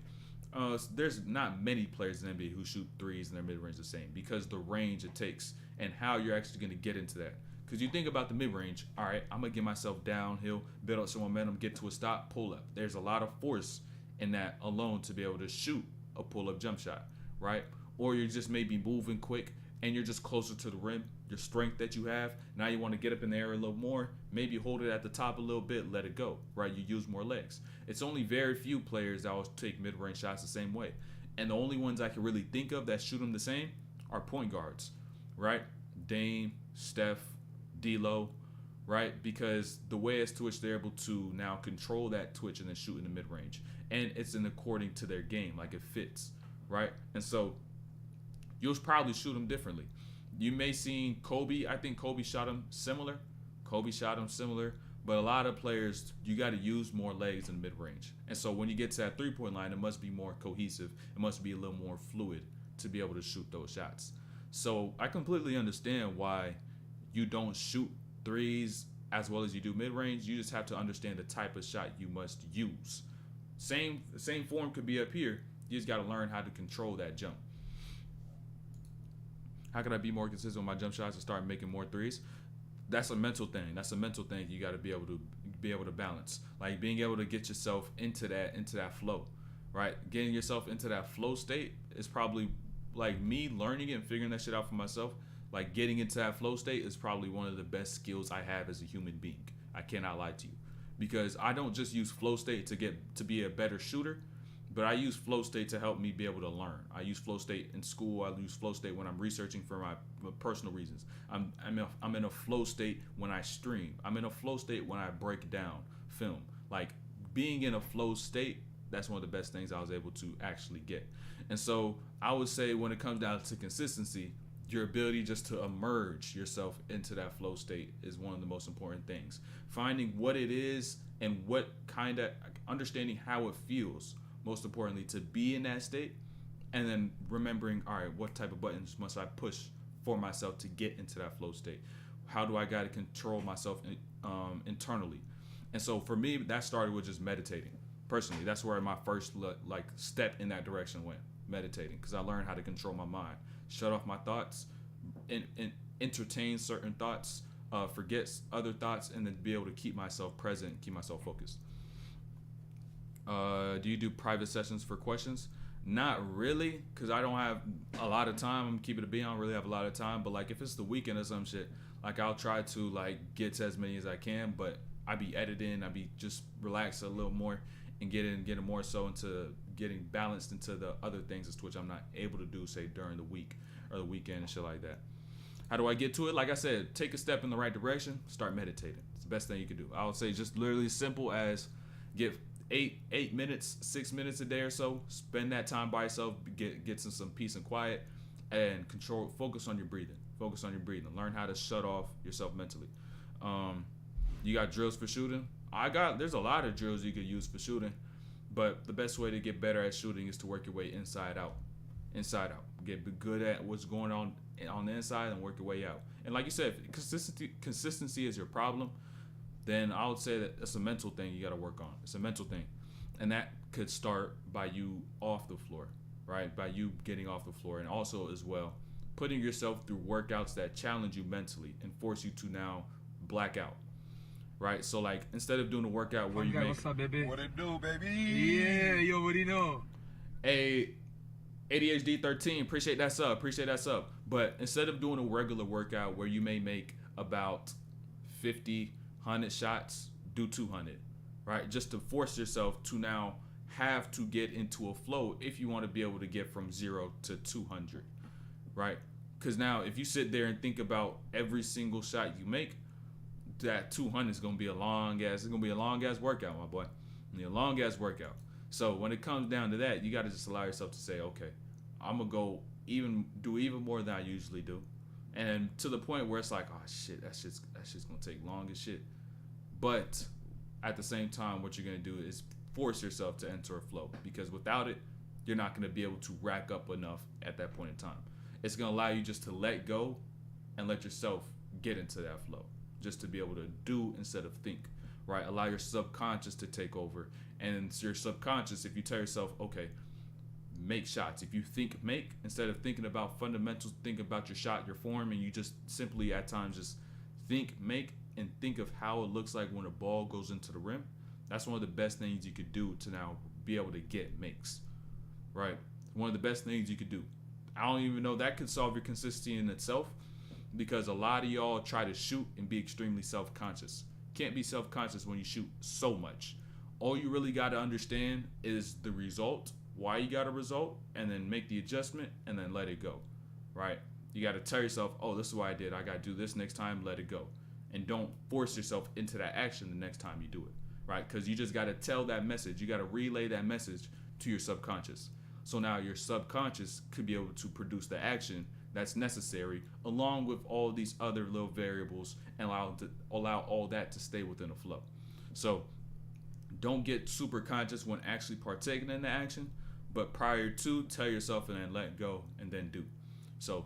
There's not many players in the NBA who shoot threes and their mid-range the same because the range it takes and how you're actually going to get into that. Because you think about the mid-range, all right, I'm going to get myself downhill, build up some momentum, get to a stop, pull up. There's a lot of force in that alone to be able to shoot a pull-up jump shot, right? Or you're just maybe moving quick and you're just closer to the rim, your strength that you have. Now you want to get up in the air a little more, maybe hold it at the top a little bit, let it go, right? You use more legs. It's only very few players that will take mid-range shots the same way. And the only ones I can really think of that shoot them the same are point guards, right? Dame, Steph, D'Lo, right? Because the way it's twitched, they're able to now control that twitch and then shoot in the mid-range. And it's in according to their game, like it fits, right? And so you'll probably shoot them differently. You may see Kobe. I think Kobe shot him similar. But a lot of players, you got to use more legs in mid-range. And so when you get to that three-point line, it must be more cohesive. It must be a little more fluid to be able to shoot those shots. So I completely understand why you don't shoot threes as well as you do mid-range. You just have to understand the type of shot you must use. Same form could be up here. You just got to learn how to control that jump. How can I be more consistent with my jump shots and start making more threes? That's a mental thing. You got to be able to balance. Like being able to get yourself into that flow, right? Getting yourself into that flow state is probably like me learning it and figuring that shit out for myself. Like getting into that flow state is probably one of the best skills I have as a human being. I cannot lie to you, because I don't just use flow state to be a better shooter. But I use flow state to help me be able to learn. I use flow state in school. I use flow state when I'm researching for my personal reasons. I'm in a flow state when I stream. I'm in a flow state when I break down film. Like being in a flow state, that's one of the best things I was able to actually get. And so I would say when it comes down to consistency, your ability just to immerse yourself into that flow state is one of the most important things. Finding what it is and what kind of understanding how it feels. Most importantly, to be in that state, and then remembering, all right, what type of buttons must I push for myself to get into that flow state? How do I got to control myself internally? And so for me, that started with just meditating. Personally, that's where my first step in that direction went, meditating, because I learned how to control my mind, shut off my thoughts, and entertain certain thoughts, forget other thoughts, and then be able to keep myself present, keep myself focused. Do you do private sessions for questions? Not really, because I don't have a lot of time. I'm keeping it a beat. I don't really have a lot of time. But like if it's the weekend or some shit, like I'll try to like get to as many as I can. But I be editing. I be just relax a little more and getting more so into getting balanced into the other things as to which I'm not able to do, say during the week or the weekend and shit like that. How do I get to it? Like I said, take a step in the right direction. Start meditating. It's the best thing you can do. I would say just literally simple as get 8 minutes, 6 minutes a day or so. Spend that time by yourself. Get some peace and quiet, and focus on your breathing. Learn how to shut off yourself mentally. You got drills for shooting? There's a lot of drills you could use for shooting, but the best way to get better at shooting is to work your way inside out. Get good at what's going on the inside and work your way out. And like you said, if consistency is your problem, then I would say that it's a mental thing you got to work on. It's a mental thing. And that could start by you off the floor, right? By you getting off the floor. And also as well, putting yourself through workouts that challenge you mentally and force you to now black out, right? So like instead of doing a workout where you make... What's up, baby? What it do, baby? Yeah, you already know. A ADHD 13, appreciate that sub. But instead of doing a regular workout where you may make about 50, 100 shots, do 200, right? Just to force yourself to now have to get into a flow if you want to be able to get from 0 to 200, right? Because now if you sit there and think about every single shot you make, that 200 is gonna be a long ass workout, my boy. Long ass workout. So when it comes down to that, you got to just allow yourself to say, okay, I'm gonna go do even more than I usually do, and to the point where it's like, oh shit, that's just gonna take long as shit. But at the same time, what you're gonna do is force yourself to enter a flow, because without it, you're not gonna be able to rack up enough at that point in time. It's gonna allow you just to let go and let yourself get into that flow, just to be able to do instead of think, right? Allow your subconscious to take over. And it's your subconscious, if you tell yourself, okay, make shots. If you think make, instead of thinking about fundamentals, think about your shot, your form, and you just simply at times just think make and think of how it looks like when a ball goes into the rim. That's one of the best things you could do to now be able to get makes, right? One of the best things you could do. I don't even know that could solve your consistency in itself, because a lot of y'all try to shoot and be extremely self-conscious. Can't be self-conscious when you shoot so much. All you really got to understand is the result, why you got a result, and then make the adjustment and then let it go, right? You got to tell yourself, oh, this is what I did. I got to do this next time, let it go. And don't force yourself into that action the next time you do it, right? Because you just got to tell that message. You got to relay that message to your subconscious. So now your subconscious could be able to produce the action that's necessary, along with all these other little variables, and allow all that to stay within a flow. So don't get super conscious when actually partaking in the action, but prior to, tell yourself and then let go and then do. So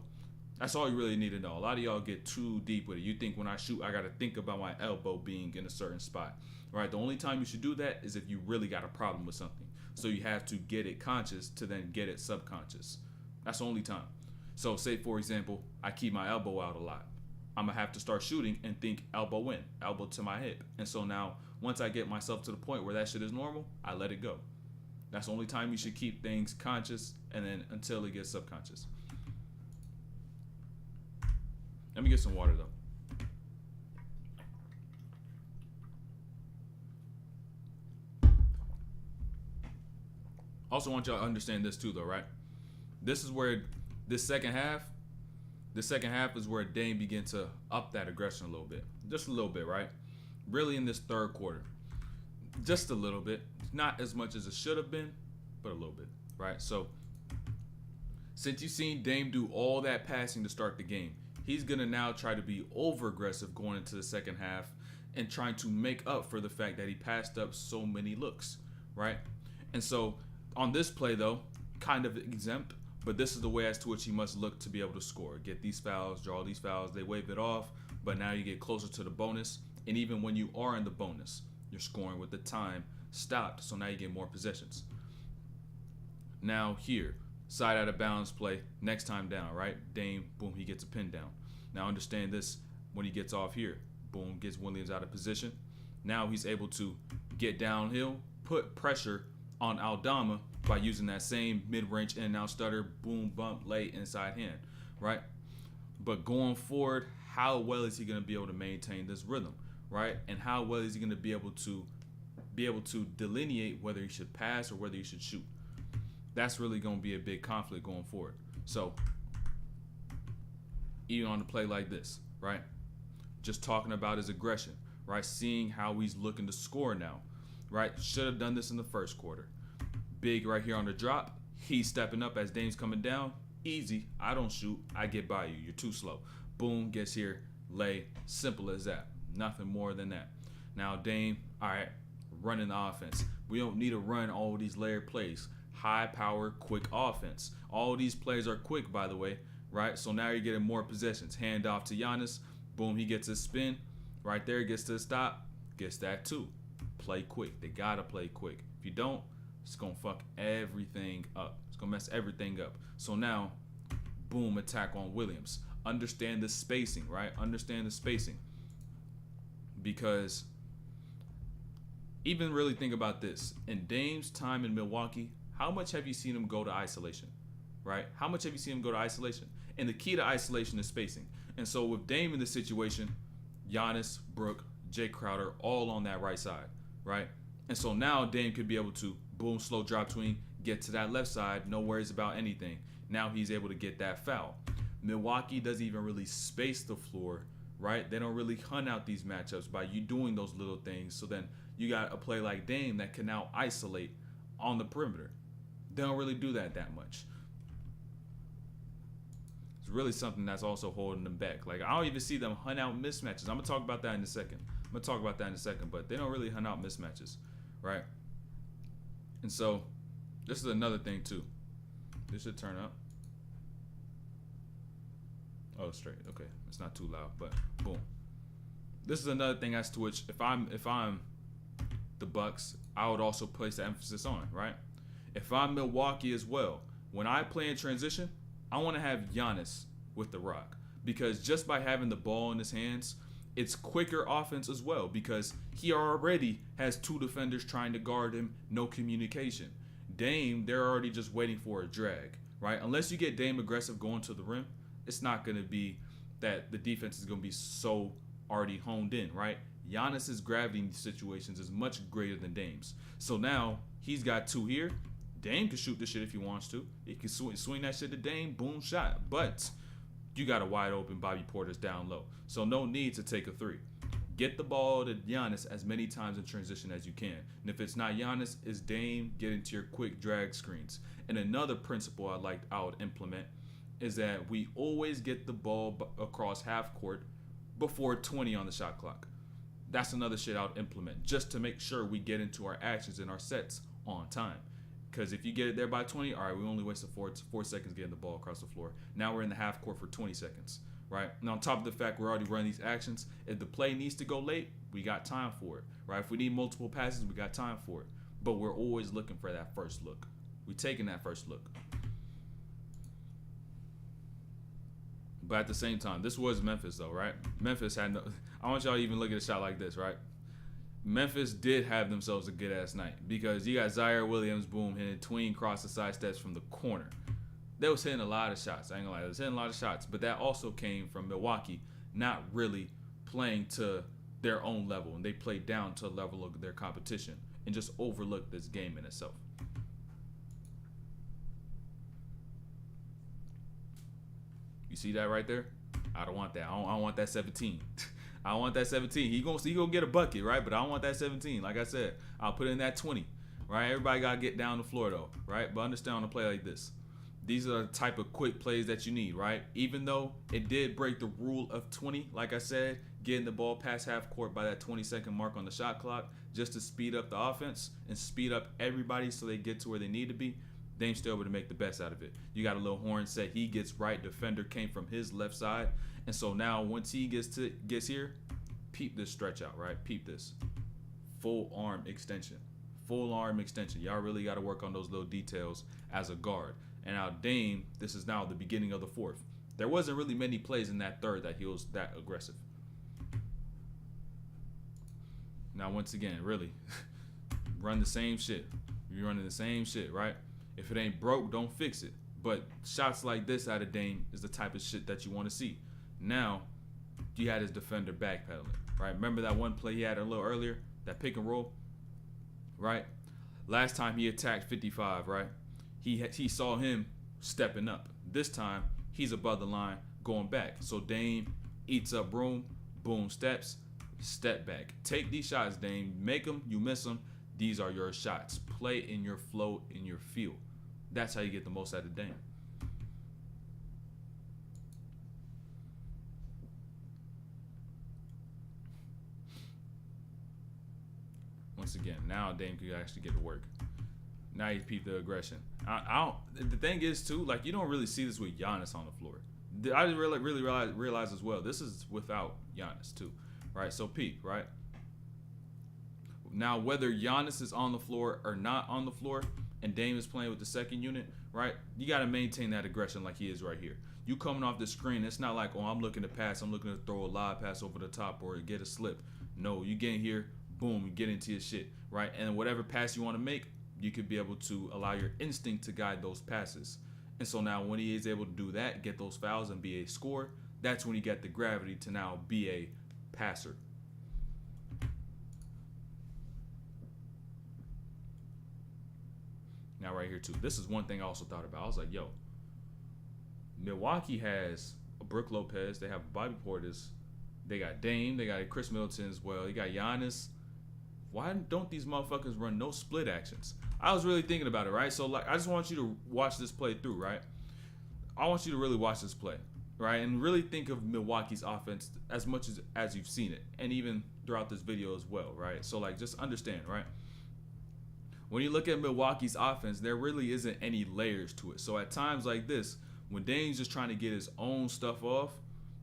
that's all you really need to know. A lot of y'all get too deep with it. You think when I shoot, I got to think about my elbow being in a certain spot, right? The only time you should do that is if you really got a problem with something. So you have to get it conscious to then get it subconscious. That's the only time. So say, for example, I keep my elbow out a lot. I'm going to have to start shooting and think elbow in, elbow to my hip. And so now, once I get myself to the point where that shit is normal, I let it go. That's the only time you should keep things conscious, and then until it gets subconscious. Let me get some water, though. Also want y'all to understand this too, though, right? This is where this second half is where Dame began to up that aggression a little bit. Just a little bit, right? Really in this third quarter. Just a little bit. Not as much as it should have been, but a little bit, right? So, since you've seen Dame do all that passing to start the game, he's going to now try to be over-aggressive going into the second half and trying to make up for the fact that he passed up so many looks, right? And so, on this play, though, kind of exempt, but this is the way as to which he must look to be able to score. Get these fouls, draw these fouls, they wave it off, but now you get closer to the bonus, and even when you are in the bonus, you're scoring with the time stopped, so now you get more possessions. Now here, side out of bounds play, next time down, right? Dame, boom, he gets a pin down. Now understand this, when he gets off here, boom, gets Williams out of position. Now he's able to get downhill, put pressure on Aldama by using that same mid-range in and out stutter, boom, bump, lay, inside hand, right? But going forward, how well is he going to be able to maintain this rhythm, right? And how well is he going to be able to delineate whether he should pass or whether he should shoot? That's really going to be a big conflict going forward. So, even on a play like this, right? Just talking about his aggression, right? Seeing how he's looking to score now, right? Should have done this in the first quarter. Big right here on the drop. He's stepping up as Dame's coming down. Easy. I don't shoot. I get by you. You're too slow. Boom, gets here. Lay. Simple as that. Nothing more than that. Now, Dame, all right, running the offense. We don't need to run all these layered plays. High power, quick offense. All these plays are quick, by the way, right? So now you're getting more possessions. Hand off to Giannis. Boom, he gets his spin. Right there, gets to the stop. Gets that too. Play quick. They got to play quick. If you don't, it's going to fuck everything up. It's going to mess everything up. So now, boom, attack on Williams. Understand the spacing, right? Understand the spacing. Because even really think about this. In Dame's time in Milwaukee, how much have you seen him go to isolation, right? How much have you seen him go to isolation? And the key to isolation is spacing. And so with Dame in this situation, Giannis, Brook, Jay Crowder, all on that right side, right? And so now Dame could be able to, boom, slow drop tween, get to that left side, no worries about anything. Now he's able to get that foul. Milwaukee doesn't even really space the floor right? They don't really hunt out these matchups by you doing those little things. So then you got a play like Dame that can now isolate on the perimeter. They don't really do that much. It's really something that's also holding them back. Like, I don't even see them hunt out mismatches. I'm going to talk about that in a second. But they don't really hunt out mismatches, right? And so this is another thing too. This should turn up. Oh, straight. Okay, it's not too loud, but boom. This is another thing as to which if I'm the Bucks, I would also place the emphasis on, right? If I'm Milwaukee as well, when I play in transition, I want to have Giannis with the rock, because just by having the ball in his hands, it's quicker offense as well, because he already has two defenders trying to guard him, no communication. Dame, they're already just waiting for a drag, right? Unless you get Dame aggressive going to the rim, it's not going to be that the defense is going to be so already honed in, right? Giannis's gravity in these situations is much greater than Dame's. So now he's got two here. Dame can shoot this shit if he wants to. He can swing that shit to Dame, boom, shot. But you got a wide open Bobby Portis down low. So no need to take a three. Get the ball to Giannis as many times in transition as you can. And if it's not Giannis, it's Dame. Get into your quick drag screens. And another principle I would implement is that we always get the ball across half court before 20 on the shot clock. That's another shit I would implement just to make sure we get into our actions and our sets on time. Because if you get it there by 20, all right, we only wasted 4 seconds getting the ball across the floor. Now we're in the half court for 20 seconds, right? And on top of the fact we're already running these actions, if the play needs to go late, we got time for it, right? If we need multiple passes, we got time for it. But we're always looking for that first look. We're taking that first look. But at the same time, this was Memphis though, right? Memphis had no... I want y'all to even look at a shot like this, right? Memphis did have themselves a good-ass night because you got Zaire Williams, boom, hitting tween cross the side steps from the corner. They was hitting a lot of shots. I ain't gonna lie, they was hitting a lot of shots. But that also came from Milwaukee not really playing to their own level. And they played down to a level of their competition and just overlooked this game in itself. You see that right there? I don't want that. I don't want that 17. I don't want that 17. He gonna get a bucket, right? But I don't want that 17. Like I said, I'll put in that 20, right? Everybody gotta get down the floor though, right? But understand on a play like this, these are the type of quick plays that you need, right? Even though it did break the rule of 20, like I said, getting the ball past half court by that 20-second mark on the shot clock, just to speed up the offense and speed up everybody so they get to where they need to be. Dame's still able to make the best out of it. You got a little horn set. He gets right. Defender came from his left side. And so now once he gets here, peep this stretch out, right? Peep this. Full arm extension. Full arm extension. Y'all really got to work on those little details as a guard. And now Dame, this is now the beginning of the fourth. There wasn't really many plays in that third that he was that aggressive. Now once again, really, run the same shit. You're running the same shit, right? If it ain't broke, don't fix it. But shots like this out of Dame is the type of shit that you want to see. Now, you had his defender backpedaling, right? Remember that one play he had a little earlier? That pick and roll, right? Last time he attacked 55, right? He saw him stepping up. This time, he's above the line, going back. So Dame eats up room, boom, steps, step back. Take these shots, Dame. Make them, you miss them. These are your shots. Play in your flow, in your feel. That's how you get the most out of Dame. Once again, now Dame can actually get to work. Now you peep the aggression. The thing is too, like you don't really see this with Giannis on the floor. I didn't really realize as well. This is without Giannis too, right? So peep, right? Now, whether Giannis is on the floor or not on the floor and Dame is playing with the second unit, right, you got to maintain that aggression like he is right here. You coming off the screen, it's not like, oh, I'm looking to pass, I'm looking to throw a lob pass over the top or get a slip. No, you get in here, boom, you get into your shit, right? And whatever pass you want to make, you could be able to allow your instinct to guide those passes. And so now when he is able to do that, get those fouls and be a scorer, that's when you get the gravity to now be a passer. Now right here too, this is one thing I also thought about. I was like, yo, Milwaukee has a Brook Lopez, they have Bobby Portis, They got Dame. They got Chris Middleton as well. You got Giannis. Why don't these motherfuckers run no split actions? I was really thinking about it, right? So, like, I just want you to watch this play through, right? I want you to really watch this play, right? And really think of Milwaukee's offense as much as you've seen it, and even throughout this video as well, right? So, like, just understand, right? When you look at Milwaukee's offense, there really isn't any layers to it. So, at times like this, when Dame's just trying to get his own stuff off,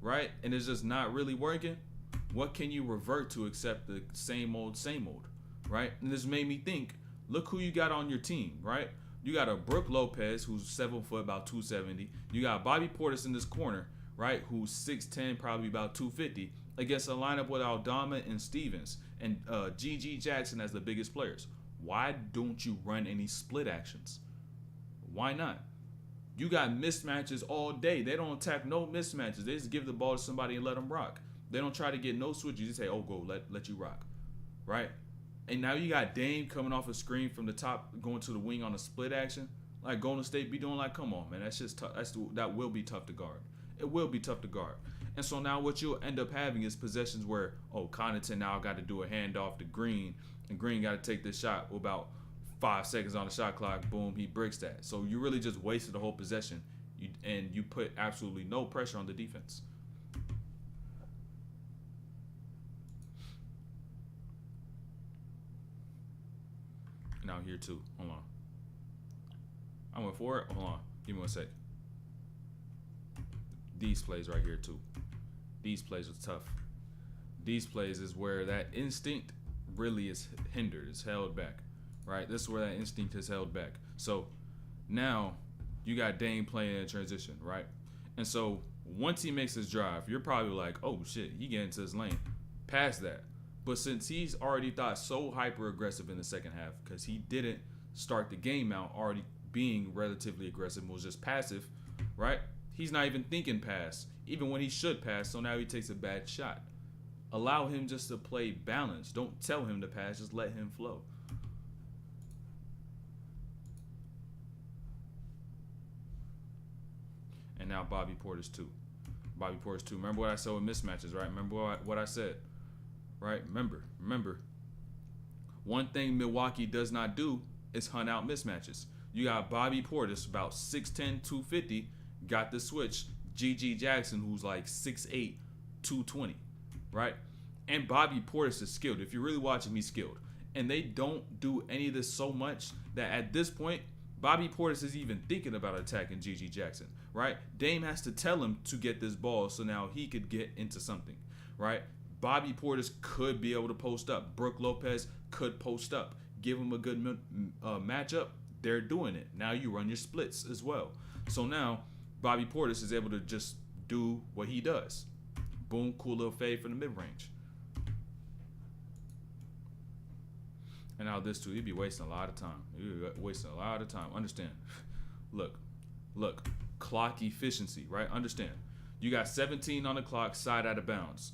right, and it's just not really working, what can you revert to except the same old, right? And this made me think, look who you got on your team, right? You got a Brook Lopez, who's 7 foot, about 270. You got Bobby Portis in this corner, right, who's 6'10", probably about 250, against a lineup with Aldama and Stevens and G.G. Jackson as the biggest players. Why don't you run any split actions? Why not? You got mismatches all day. They don't attack no mismatches. They just give the ball to somebody and let them rock. They don't try to get no switches. You just say, oh, go, let you rock, right? And now you got Dame coming off a screen from the top, going to the wing on a split action. Like Golden State be doing, like, come on, man. That's just tough. That will be tough to guard. It will be tough to guard. And so now what you'll end up having is possessions where, oh, Connaughton now got to do a handoff to Green, and Green got to take this shot with about 5 seconds on the shot clock. Boom, he breaks that. So you really just wasted the whole possession, and you put absolutely no pressure on the defense. Now here too. Hold on. I went for it. Hold on. Give me 1 sec. These plays right here too. These plays are tough. These plays is where that instinct really is hindered. It's held back. Right? This is where that instinct is held back. So now you got Dame playing in transition, right? And so once he makes his drive, you're probably like, oh shit, he getting into his lane. Past that. But since he's already thought so hyper aggressive in the second half, because he didn't start the game out already being relatively aggressive, was just passive, right? He's not even thinking pass, even when he should pass. So now he takes a bad shot. Allow him just to play balance. Don't tell him to pass, just let him flow. And now Bobby Portis too. Bobby Portis too. Remember what I said with mismatches, right? Remember what I said. Right? Remember. One thing Milwaukee does not do is hunt out mismatches. You got Bobby Portis, about 6'10", 250, got the switch. G.G. Jackson, who's like 6'8", 220, right? And Bobby Portis is skilled. If you're really watching, he's skilled. And they don't do any of this so much that at this point, Bobby Portis is even thinking about attacking G.G. Jackson, right? Dame has to tell him to get this ball so now he could get into something, right? Bobby Portis could be able to post up. Brook Lopez could post up. Give him a good matchup. They're doing it. Now you run your splits as well. So now Bobby Portis is able to just do what he does. Boom, cool little fade from the mid-range. And now this too, he'd be wasting a lot of time. Understand. Look. Clock efficiency, right? Understand. You got 17 on the clock, side out of bounds.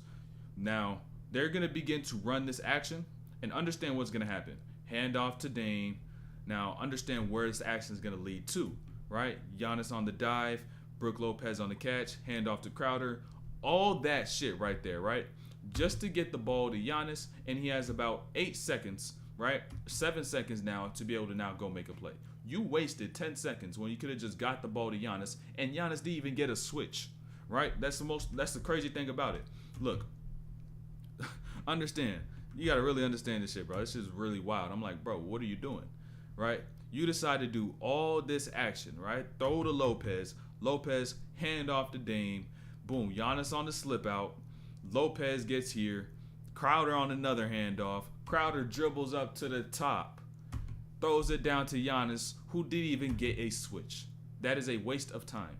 Now, they're going to begin to run this action and understand what's going to happen. Hand off to Dame. Now, understand where this action is going to lead to, right? Giannis on the dive, Brook Lopez on the catch, hand off to Crowder. All that shit right there, right? Just to get the ball to Giannis, and he has about 8 seconds, right? 7 seconds now to be able to now go make a play. You wasted 10 seconds when you could have just got the ball to Giannis, and Giannis didn't even get a switch, right? That's the crazy thing about it. Look. Understand. You got to really understand this shit, bro. This is really wild. I'm like, bro, what are you doing? Right? You decide to do all this action, right? Throw to Lopez. Lopez, hand off to Dame. Boom. Giannis on the slip out. Lopez gets here. Crowder on another handoff. Crowder dribbles up to the top. Throws it down to Giannis, who didn't even get a switch. That is a waste of time.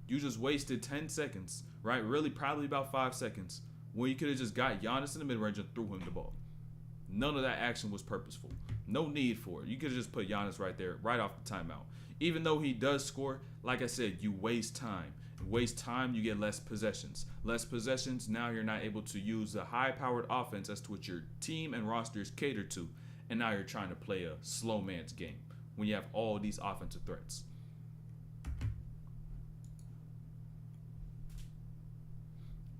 You just wasted 10 seconds, right? Really, probably about 5 seconds. When you could have just got Giannis in the mid-range and threw him the ball. None of that action was purposeful. No need for it. You could have just put Giannis right there, right off the timeout. Even though he does score, like I said, you waste time. Waste time, you get less possessions. Less possessions, now you're not able to use the high-powered offense as to what your team and roster is catered to. And now you're trying to play a slow man's game when you have all these offensive threats.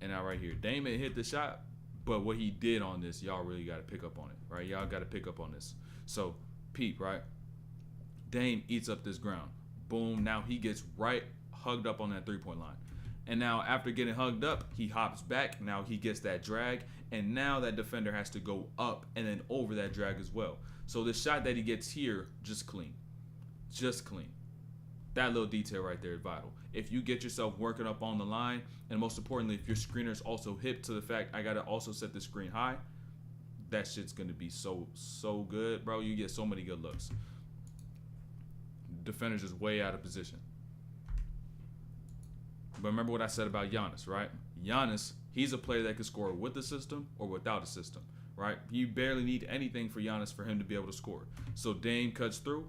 And now right here, Damian hit the shot, but what he did on this, y'all really got to pick up on it, right? Y'all got to pick up on this. So, peep, right? Dame eats up this ground. Boom, now he gets right hugged up on that three-point line. And now after getting hugged up, he hops back. Now he gets that drag, and now that defender has to go up and then over that drag as well. So the shot that he gets here, just clean. Just clean. That little detail right there is vital. If you get yourself working up on the line, and most importantly, if your screener's also hip to the fact I gotta also set the screen high, that shit's gonna be so good, bro. You get so many good looks. Defender's just way out of position. But remember what I said about Giannis, right? Giannis, he's a player that can score with the system or without a system, right? You barely need anything for Giannis for him to be able to score. So Dame cuts through.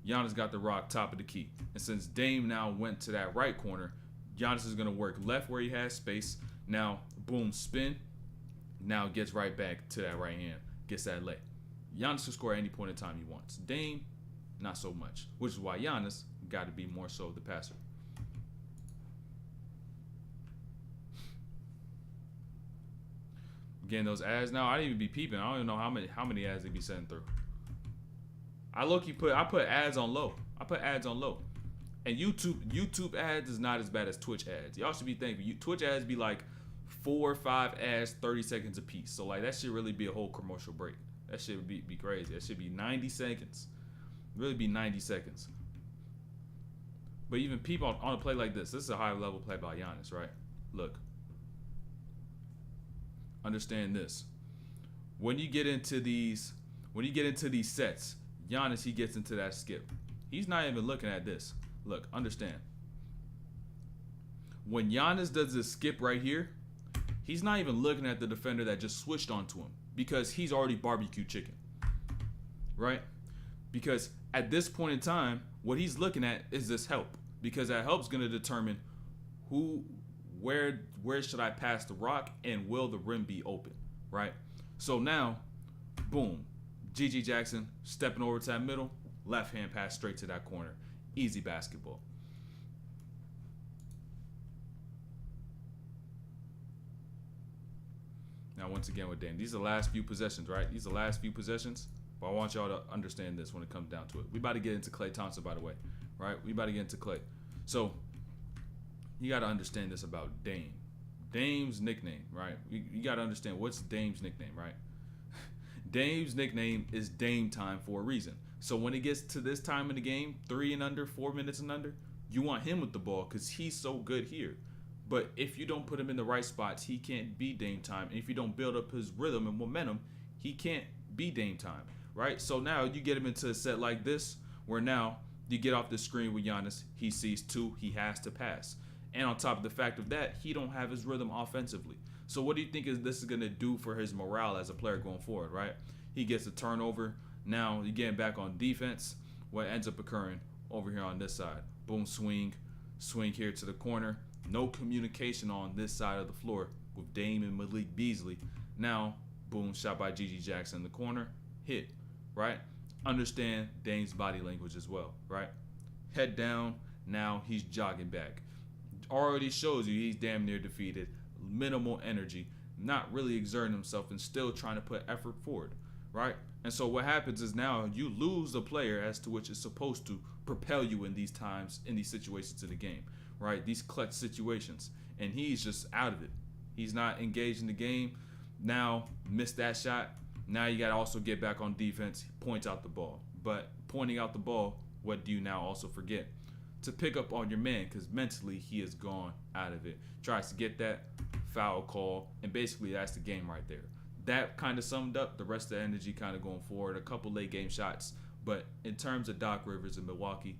Giannis got the rock top of the key. And since Dame now went to that right corner, Giannis is going to work left where he has space. Now, boom, spin. Now gets right back to that right hand. Gets that lay. Giannis can score at any point in time he wants. Dame, not so much. Which is why Giannis got to be more so the passer. Getting those ads now, I didn't even be peeping. I don't even know how many ads they be sending through. I put ads on low. And YouTube ads is not as bad as Twitch ads. Y'all should be thinking Twitch ads be like 4 or 5 ads, 30 seconds a piece. So like that should really be a whole commercial break. That should be crazy. That should be 90 seconds. Really be 90 seconds. But even people on a play like this is a high level play by Giannis, right? Look. Understand this. When you get into these sets, Giannis, he gets into that skip. He's not even looking at this. Look, understand. When Giannis does this skip right here, he's not even looking at the defender that just switched onto him because he's already barbecue chicken. Right? Because at this point in time, what he's looking at is this help. Because that help's going to determine where should I pass the rock and will the rim be open, right? So now, boom, GG Jackson stepping over to that middle, left hand pass straight to that corner. Easy basketball. Now, once again with Dame, these are the last few possessions, right? These are the last few possessions, but I want y'all to understand this when it comes down to it. We about to get into Klay Thompson, by the way, right? We about to get into Klay. So, you got to understand this about Dame. Dame's nickname, right? You got to understand what's Dame's nickname, right? Dame's nickname is Dame time for a reason. So when it gets to this time in the game, 3 and under, 4 minutes and under, you want him with the ball because he's so good here. But if you don't put him in the right spots, he can't be Dame time. And if you don't build up his rhythm and momentum, he can't be Dame time, right? So now you get him into a set like this where now you get off the screen with Giannis. He sees 2. He has to pass. And on top of the fact of that, he don't have his rhythm offensively. So what do you think this is going to do for his morale as a player going forward, right? He gets a turnover. Now you're getting back on defense. What ends up occurring over here on this side. Boom, swing here to the corner. No communication on this side of the floor with Dame and Malik Beasley. Now, boom, shot by GG Jackson in the corner. Hit, right? Understand Dame's body language as well, right? Head down. Now he's jogging back. Already shows you he's damn near defeated. Minimal energy, not really exerting himself and still trying to put effort forward, right? And so what happens is now you lose the player as to which is supposed to propel you in these times, in these situations of the game, right? These clutch situations. And he's just out of it. He's not engaged in the game. Now, missed that shot. Now you got to also get back on defense, point out the ball. But pointing out the ball, what do you now also forget? To pick up on your man, because mentally he is gone out of it. Tries to get that foul call, and basically that's the game right there. That kind of summed up the rest of the energy kind of going forward. A couple late game shots, but in terms of Doc Rivers in Milwaukee,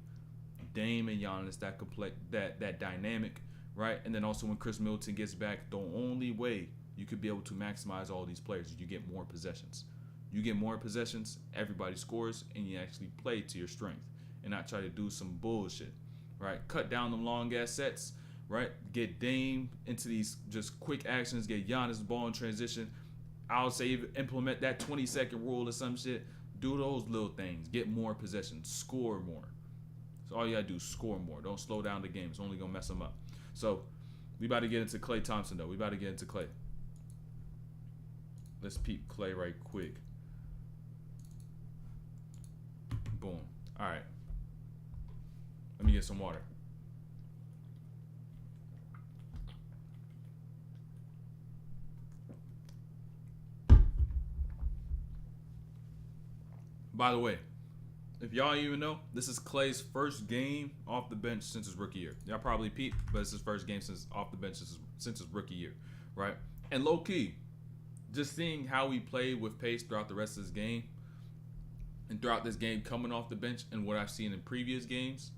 Dame and Giannis, that dynamic, right? And then also when Chris Middleton gets back, the only way you could be able to maximize all these players is you get more possessions. You get more possessions, everybody scores, and you actually play to your strength and not try to do some bullshit. Right, cut down them long ass sets. Right, get Dame into these just quick actions. Get Giannis the ball in transition. I'll say implement that 20-second rule or some shit. Do those little things. Get more possessions. Score more. So all you gotta do is score more. Don't slow down the game. It's only gonna mess them up. So We about to get into Klay Thompson, though. We about to get into Klay. Let's peep Klay right quick. Boom. All right. Let me get some water. By the way, if y'all even know, this is Klay's first game off the bench since his rookie year. Y'all probably peeped, but it's his first game since off the bench since his rookie year, right? And low key, just seeing how he played with pace throughout the rest of his game, and throughout this game coming off the bench, and what I've seen in previous games,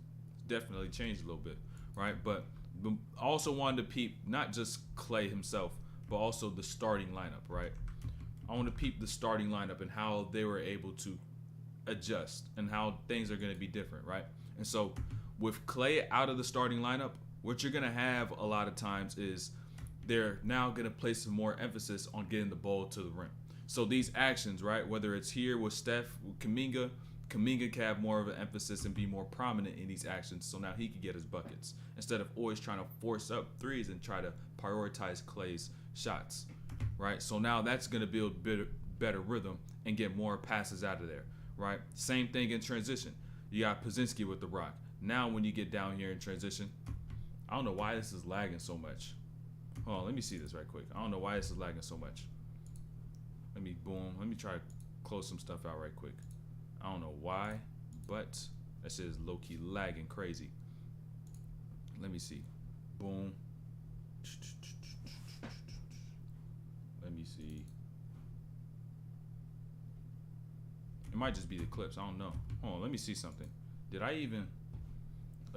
definitely changed a little bit, right? But I also wanted to peep not just Klay himself, but also the starting lineup, right? I want to peep the starting lineup and how they were able to adjust and how things are going to be different, right? And so with Klay out of the starting lineup, what you're going to have a lot of times is they're now going to place some more emphasis on getting the ball to the rim. So these actions, right, whether it's here with Steph, with Kuminga can have more of an emphasis and be more prominent in these actions, so now he can get his buckets instead of always trying to force up threes and try to prioritize Klay's shots, right? So now that's going to build better rhythm and get more passes out of there, right? Same thing in transition. You got Pozinski with the rock. Now when you get down here in transition, I don't know why this is lagging so much. Hold on, let me see this right quick. I don't know why this is lagging so much. Let me try to close some stuff out right quick. I don't know why, but that shit is low-key lagging crazy. Let me see. Boom. Let me see. It might just be the clips. I don't know. Hold on. Let me see something. Let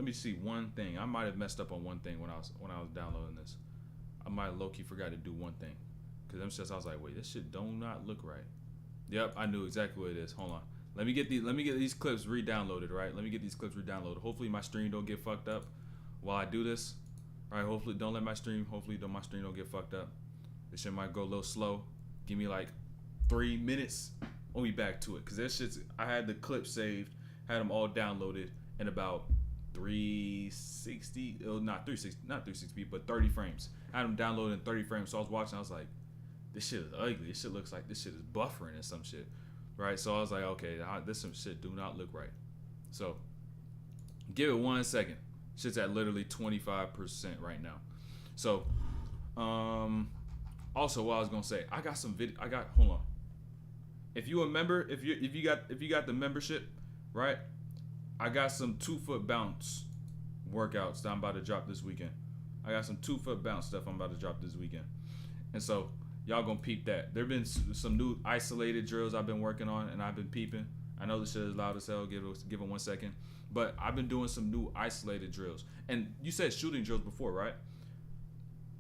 me see one thing. I might have messed up on one thing when I was downloading this. I might have low-key forgot to do one thing. Because I was like, wait, this shit do not look right. Yep, I knew exactly what it is. Hold on. Let me get these clips re-downloaded, right? Let me get these clips re-downloaded. Hopefully my stream don't get fucked up while I do this. All right, hopefully my stream don't get fucked up. This shit might go a little slow. Give me like 3 minutes. We'll be back to it. Because I had the clips saved, had them all downloaded in about 360, not 360, but 30 frames. I had them downloaded in 30 frames. So I was watching, I was like, this shit is ugly. This shit looks like this shit is buffering and some shit. Right? So I was like, okay, this some shit do not look right. So give it 1 second. Shit's at literally 25% right now. So also what I was gonna say, I got some video. Hold on. If you a member, if you got the membership, right? I got some 2-foot bounce workouts that I'm about to drop this weekend. I got some 2-foot bounce stuff I'm about to drop this weekend. And so y'all gonna peep that. There been some new isolated drills I've been working on and I've been peeping. I know this shit is loud as hell. Give it 1 second. But I've been doing some new isolated drills. And you said shooting drills before, right?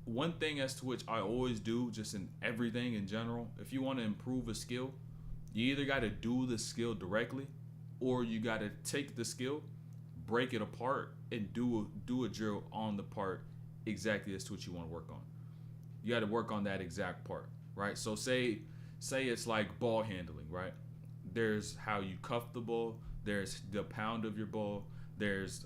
One thing as to which I always do, just in everything in general, if you want to improve a skill, you either got to do the skill directly, or you got to take the skill, break it apart, and do a drill on the part exactly as to what you want to work on. You got to work on that exact part, right? So say it's like ball handling, right? There's how you cuff the ball. There's the pound of your ball. There's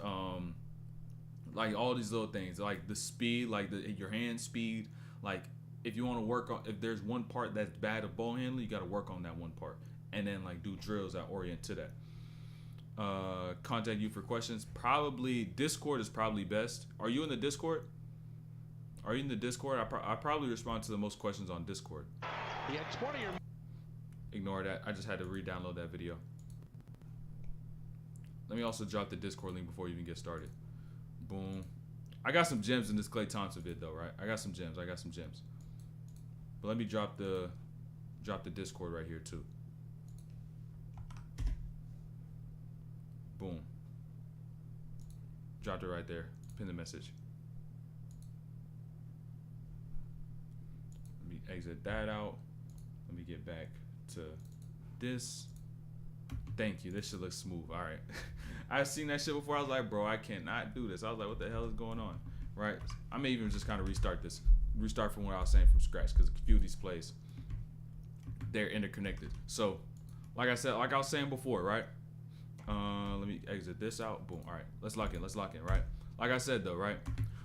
like all these little things, like the speed, like your hand speed. Like if you want to work on, if there's one part that's bad of ball handling, you got to work on that one part, and then like do drills that orient to that. Contact you for questions. Probably Discord is probably best. Are you in the Discord? Are you in the Discord? I probably respond to the most questions on Discord. Yeah, 20 or... Ignore that. I just had to re-download that video. Let me also drop the Discord link before you even get started. Boom. I got some gems in this Klay Thompson vid though, right? I got some gems. But let me drop the Discord right here too. Boom. Dropped it right there. Pin the message. Let me exit that out. Let me get back to this. Thank you. This shit looks smooth. All right. I've seen that shit before. I was like, bro, I cannot do this. I was like, what the hell is going on? Right? I may even just kind of restart from what I was saying from scratch, because a few of these plays, they're interconnected. So, like I was saying before, right? Let me exit this out. Boom. All right. Let's lock in, right? Like I said though, right?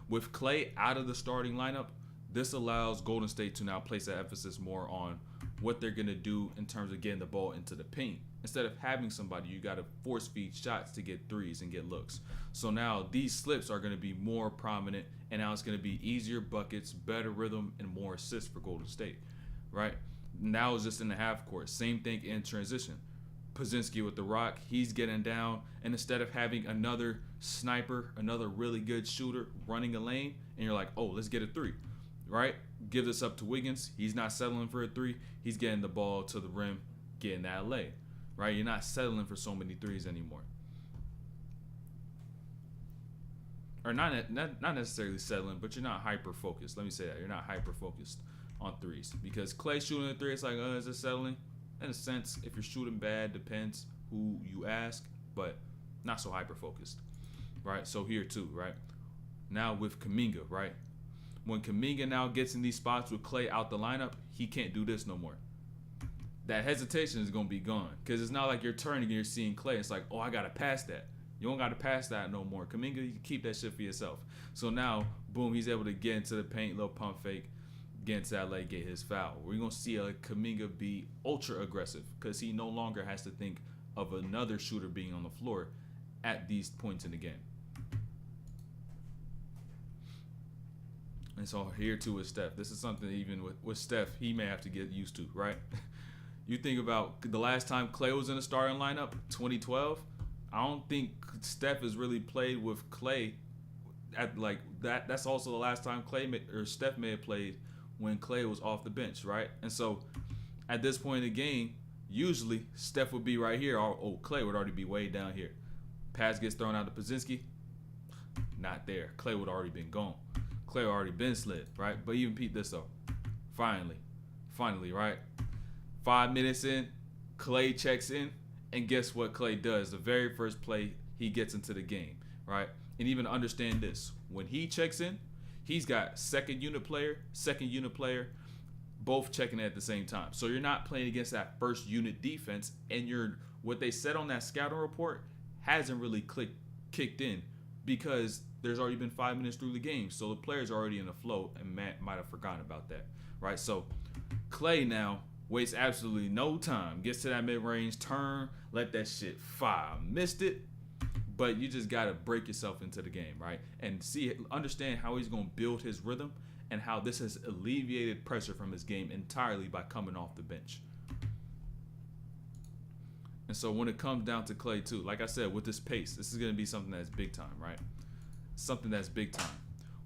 With Klay out of the starting lineup, this allows Golden State to now place that emphasis more on what they're going to do in terms of getting the ball into the paint. Instead of having somebody, you got to force feed shots to get threes and get looks. So now these slips are going to be more prominent, and now it's going to be easier buckets, better rhythm, and more assists for Golden State, right? Now it's just in the half court. Same thing in transition. Pozinski with the rock, he's getting down, and instead of having another sniper, another really good shooter running a lane, and you're like, oh, let's get a three, right? Give this up to Wiggins. He's not settling for a three. He's getting the ball to the rim, getting that lay, right? You're not settling for so many threes anymore. Or not necessarily settling, but you're not hyper-focused. Let me say that. You're not hyper-focused on threes. Because Klay shooting a three, it's like, is it settling? In a sense, if you're shooting bad, depends who you ask, but not so hyper-focused, right? So here too, right? Now with Kuminga, right? When Kuminga now gets in these spots with Klay out the lineup, he can't do this no more. That hesitation is going to be gone because it's not like you're turning and you're seeing Klay. It's like, oh, I got to pass that. You don't got to pass that no more. Kuminga, you can keep that shit for yourself. So now, boom, he's able to get into the paint, little pump fake, get into that leg, get his foul. We're going to see a Kuminga be ultra aggressive because he no longer has to think of another shooter being on the floor at these points in the game. And so here too with Steph. This is something even with Steph, he may have to get used to, right? You think about the last time Klay was in the starting lineup, 2012. I don't think Steph has really played with Klay at like that. That's also the last time Steph may have played when Klay was off the bench, right? And so at this point in the game, usually Steph would be right here. Or Klay would already be way down here. Pass gets thrown out to Pozinski. Not there. Klay would already been gone. Klay already been slid, right? But even Pete this though. Finally, right? 5 minutes in, Klay checks in, and guess what Klay does? The very first play, he gets into the game, right? And even understand this. When he checks in, he's got second unit player, both checking at the same time. So you're not playing against that first unit defense, and what they said on that scouting report hasn't really kicked in because there's already been 5 minutes through the game. So the players are already in the flow, and Matt might have forgotten about that, right? So Klay now wastes absolutely no time. Gets to that mid-range, turn, let that shit fire. Missed it, but you just got to break yourself into the game, right? And understand how he's going to build his rhythm and how this has alleviated pressure from his game entirely by coming off the bench. And so when it comes down to Klay too, like I said, with this pace, this is going to be something that's big time, right? Something that's big time.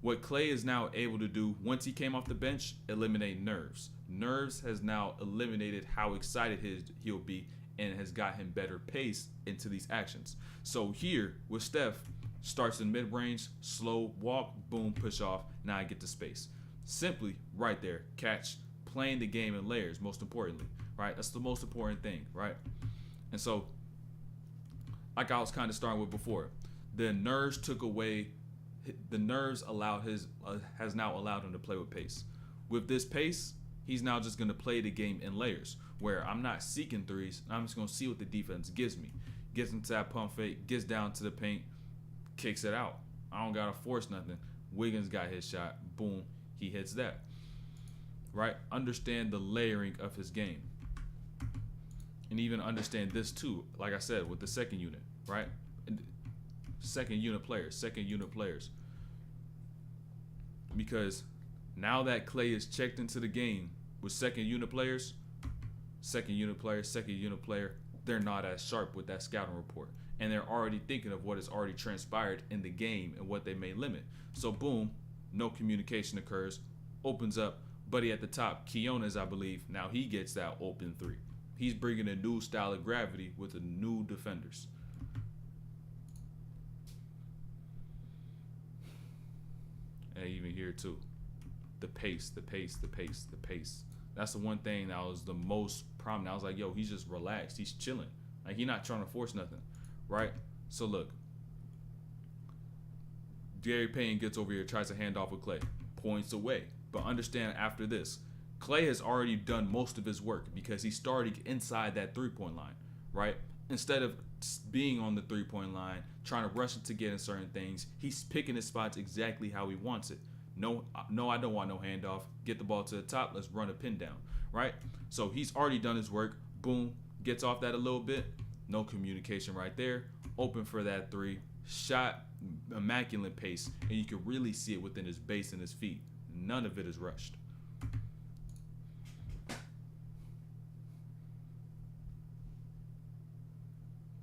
What Klay is now able to do once he came off the bench, eliminate nerves. Nerves has now eliminated how excited he'll be and has got him better pace into these actions. So here with Steph, starts in mid-range, slow walk, boom, push off. Now I get to space. Simply right there, catch, playing the game in layers, most importantly, right? That's the most important thing, right? And so, like I was kind of starting with before, the nerves has now allowed him to play with pace. With this pace, he's now just going to play the game in layers where I'm not seeking threes. I'm just going to see what the defense gives me. Gets into that pump fake, gets down to the paint, kicks it out. I don't got to force nothing. Wiggins got his shot. Boom. He hits that. Right? Understand the layering of his game. And even understand this too, like I said, with the second unit, right? Second unit players. Because now that Klay is checked into the game with second unit player, they're not as sharp with that scouting report. And they're already thinking of what has already transpired in the game and what they may limit. So boom, no communication occurs, opens up, buddy at the top, Quinones, I believe, now he gets that open three. He's bringing a new style of gravity with the new defenders. And even here too, the pace. That's the one thing that was the most prominent. I was like, yo, he's just relaxed. He's chilling. Like, he's not trying to force nothing, right? So look, Gary Payne gets over here, tries to hand off with Klay, points away. But understand after this, Klay has already done most of his work because he's starting inside that three-point line, right? Instead of being on the 3-point line, trying to rush it to get in certain things. He's picking his spots exactly how he wants it. No, I don't want no handoff. Get the ball to the top. Let's run a pin down, right? So he's already done his work. Boom, gets off that a little bit. No communication right there. Open for that 3. Shot, immaculate pace, and you can really see it within his base and his feet. None of it is rushed.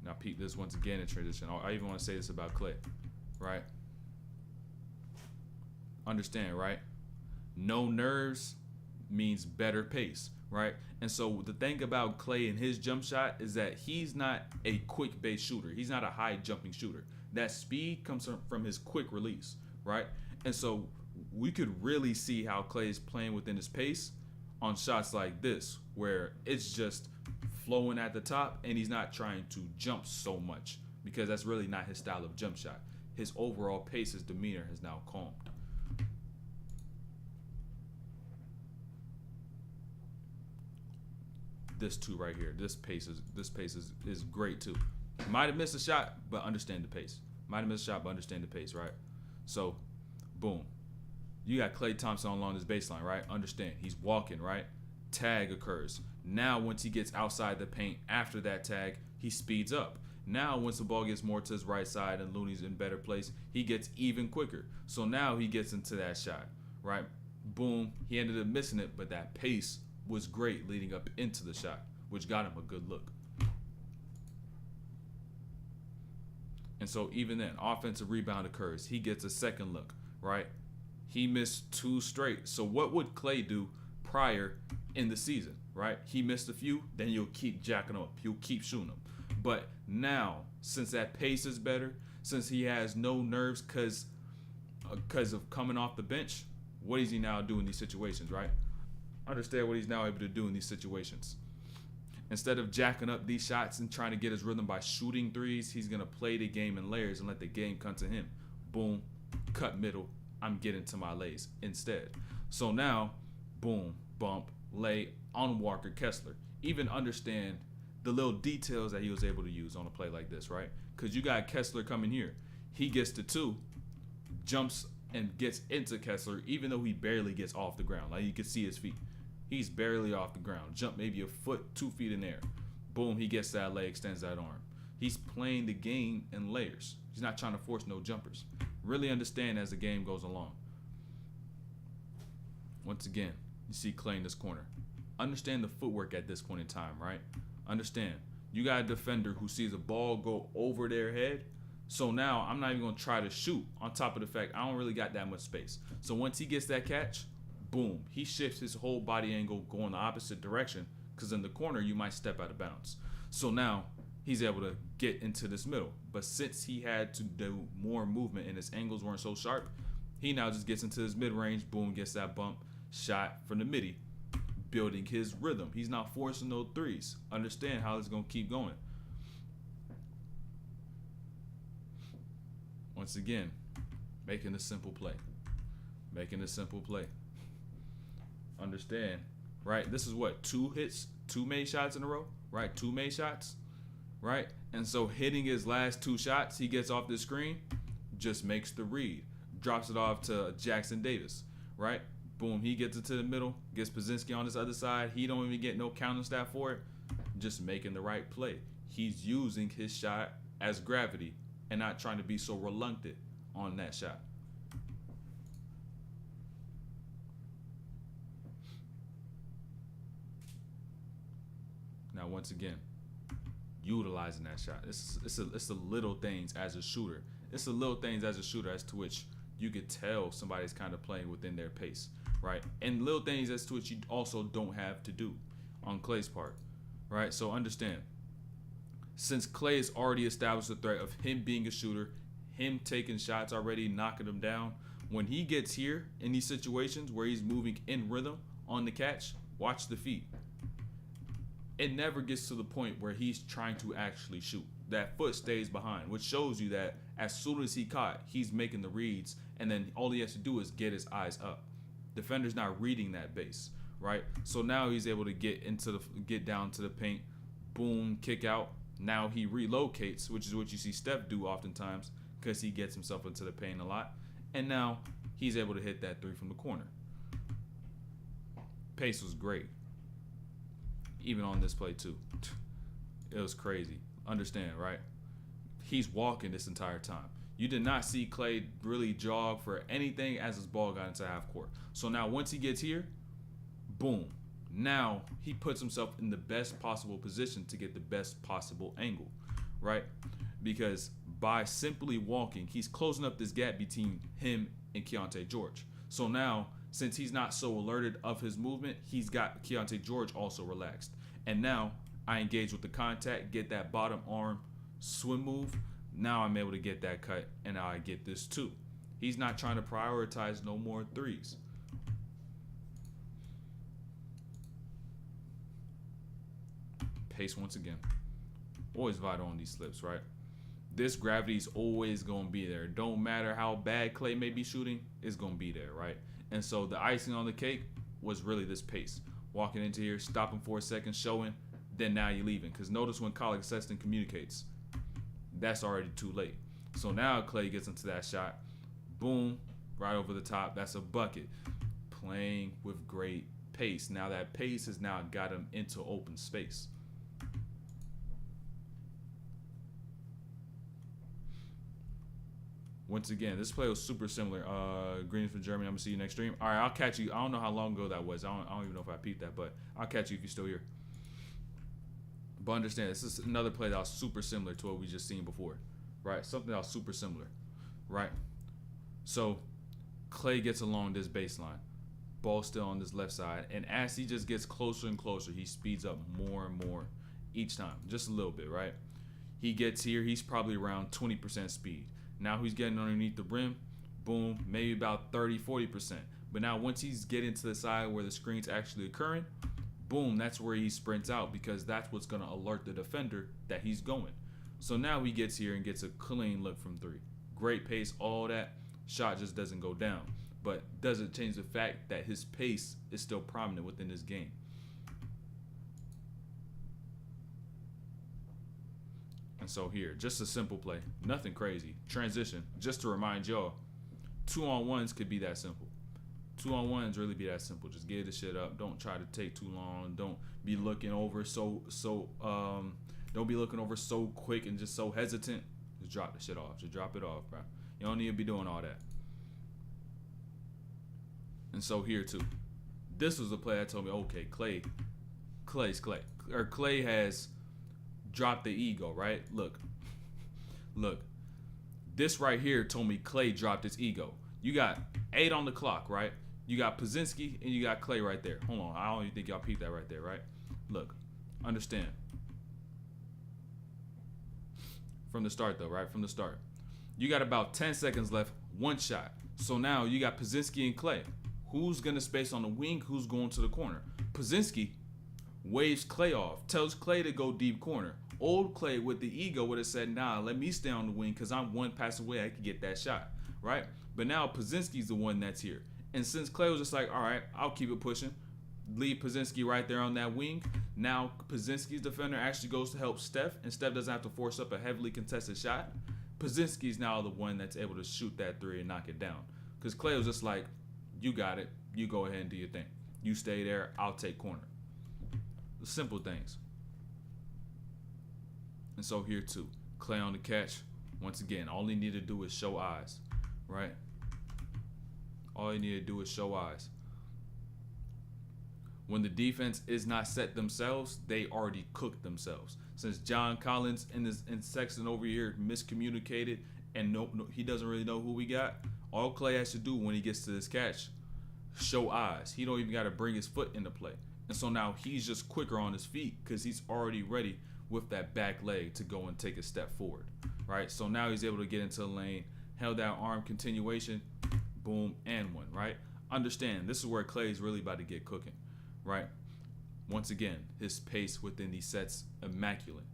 Now, peep this once again in transition. I even want to say this about Klay, right? Understand, right? No nerves means better pace, right? And so the thing about Klay and his jump shot is that he's not a quick base shooter. He's not a high jumping shooter. That speed comes from his quick release, right? And so we could really see how Klay is playing within his pace on shots like this, where it's just flowing at the top and he's not trying to jump so much, because that's really not his style of jump shot. His overall pace, his demeanor has now calmed. This too right here. This pace is great too. Might have missed a shot, but understand the pace. Might have missed a shot, but understand the pace, right? So, boom. You got Klay Thompson along this baseline, right? Understand. He's walking, right? Tag occurs. Now, once he gets outside the paint after that tag, he speeds up. Now, once the ball gets more to his right side and Looney's in better place, he gets even quicker. So now he gets into that shot, right? Boom. He ended up missing it, but that pace was great leading up into the shot, which got him a good look. And so even then, offensive rebound occurs. He gets a second look, right? He missed 2 straight. So what would Klay do prior in the season, right? He missed a few, then you'll keep jacking up. You'll keep shooting them. But now, since that pace is better, since he has no nerves because of coming off the bench, what is he now doing in these situations, right? Understand what he's now able to do in these situations. Instead of jacking up these shots and trying to get his rhythm by shooting threes, he's going to play the game in layers and let the game come to him. Boom, cut middle, I'm getting to my lays instead. So now, boom, bump, lay on Walker Kessler. Even understand the little details that he was able to use on a play like this, right? Because you got Kessler coming here. He gets to 2, jumps and gets into Kessler, even though he barely gets off the ground. Like you can see his feet. He's barely off the ground. Jump maybe a foot, 2 feet in there. Boom, he gets that leg, extends that arm. He's playing the game in layers. He's not trying to force no jumpers. Really understand as the game goes along. Once again, you see Klay in this corner. Understand the footwork at this point in time, right? Understand. You got a defender who sees a ball go over their head. So now I'm not even going to try to shoot, on top of the fact I don't really got that much space. So once he gets that catch, boom, he shifts his whole body angle going the opposite direction, because in the corner you might step out of bounds. So now he's able to get into this middle. But since he had to do more movement and his angles weren't so sharp, he now just gets into his mid-range, boom, gets that bump, shot from the midi, building his rhythm. He's not forcing no threes. Understand how it's going to keep going. Once again, making a simple play. Making a simple play. Understand, right? This is what, 2 hits, 2 made shots in a row, right? 2 made shots, right? And so hitting his last 2 shots, he gets off the screen, just makes the read, drops it off to Jackson Davis, right? Boom, he gets it to the middle, gets Pazinski on his other side. He don't even get no counting stat for it, just making the right play. He's using his shot as gravity and not trying to be so reluctant on that shot. Now, once again, utilizing that shot. It's the little things as a shooter. It's the little things as a shooter as to which you could tell somebody's kind of playing within their pace, right? And little things as to which you also don't have to do on Klay's part, right? So understand, since Klay has already established the threat of him being a shooter, him taking shots already, knocking them down, when he gets here in these situations where he's moving in rhythm on the catch, watch the feet. It never gets to the point where he's trying to actually shoot. That foot stays behind, which shows you that as soon as he caught, he's making the reads, and then all he has to do is get his eyes up. Defender's not reading that base, right? So now he's able to get down to the paint, boom, kick out, Now he relocates, which is what you see Steph do oftentimes because he gets himself into the paint a lot. And now he's able to hit that three from the corner. Pace was great. Even on this play too. It was crazy. Understand, right? He's walking this entire time. You did not see Klay really jog for anything as his ball got into half court. So now once he gets here, boom. Now he puts himself in the best possible position to get the best possible angle, right? Because by simply walking, he's closing up this gap between him and Keontae George. So now, since he's not so alerted of his movement, he's got Keontae George also relaxed. And now I engage with the contact, get that bottom arm swim move. Now I'm able to get that cut, and now I get this too. He's not trying to prioritize no more threes. Pace once again. Always vital on these slips, right? This gravity is always going to be there. Don't matter how bad Klay may be shooting, it's going to be there, right? And so the icing on the cake was really this pace. Walking into here, stopping for a second, showing, then now you're leaving. Because notice when Colin Sexton communicates, that's already too late. So now Klay gets into that shot. Boom, right over the top. That's a bucket. Playing with great pace. Now that pace has now got him into open space. Once again, this play was super similar. Greetings from Germany. I'm going to see you next stream. All right, I'll catch you. I don't know how long ago that was. I don't even know if I peeped that, but I'll catch you if you're still here. But understand, this is another play that was super similar to what we just seen before, right? Something that was super similar, right? So Klay gets along this baseline. Ball still on this left side. And as he just gets closer and closer, he speeds up more and more each time. Just a little bit, right? He gets here. He's probably around 20% speed. Now he's getting underneath the rim. Boom, maybe about 30, 40%. But now once he's getting to the side where the screen's actually occurring, boom, that's where he sprints out because that's what's going to alert the defender that he's going. So now he gets here and gets a clean look from three. Great pace, all that. Shot just doesn't go down. But doesn't change the fact that his pace is still prominent within this game. And so here, just a simple play. Nothing crazy. Transition. Just to remind y'all, 2-on-1s could be that simple. 2-on-1s really be that simple. Just get the shit up. Don't try to take too long. Don't be looking over don't be looking over so quick and just so hesitant. Just drop the shit off. Just drop it off, bro. You don't need to be doing all that. And so here too. This was a play that told me, okay, Klay has dropped the ego, right? Look. This right here told me Klay dropped his ego. You got 8 on the clock, right? You got Pozinski and you got Klay right there. Hold on, I don't even think y'all peeped that right there, right? Look, understand. From the start though, right? From the start. You got about 10 seconds left, one shot. So now you got Pozinski and Klay. Who's gonna space on the wing? Who's going to the corner? Pozinski waves Klay off, tells Klay to go deep corner. Old Klay with the ego would have said, nah, let me stay on the wing because I'm one pass away. I could get that shot, right? But now Pozinski's the one that's here. And since Klay was just like, all right, I'll keep it pushing, leave Pozinski right there on that wing. Now Pozinski's defender actually goes to help Steph, and Steph doesn't have to force up a heavily contested shot. Pozinski's now the one that's able to shoot that three and knock it down. Because Klay was just like, you got it. You go ahead and do your thing. You stay there. I'll take corner. The simple things. And so here too, Klay on the catch. Once again, all he needed to do is show eyes, right? All he needed to do is show eyes. When the defense is not set themselves, they already cooked themselves. Since John Collins and Sexton over here miscommunicated and he doesn't really know who we got, all Klay has to do when he gets to this catch, show eyes. He don't even got to bring his foot into play. And so now he's just quicker on his feet because he's already ready with that back leg to go and take a step forward, right? So now he's able to get into the lane, held that arm continuation, boom, and one, right? Understand, this is where Klay is really about to get cooking, right? Once again, his pace within these sets, immaculate.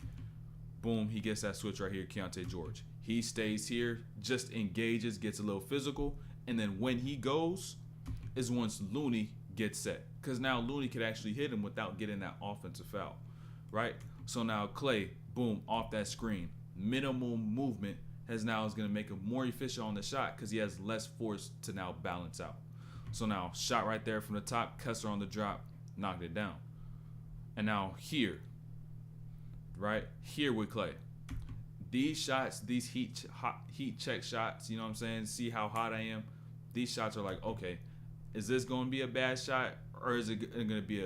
Boom, he gets that switch right here, Keontae George. He stays here, just engages, gets a little physical, and then when he goes is once Looney gets set. Because now Looney could actually hit him without getting that offensive foul, right? So now Klay, boom, off that screen. Minimal movement is going to make him more efficient on the shot because he has less force to now balance out. So now, shot right there from the top, Kessler on the drop, knocked it down. And now here, right here with Klay. These shots, these heat check shots, you know what I'm saying? See how hot I am? These shots are like, okay, is this going to be a bad shot or is it going to be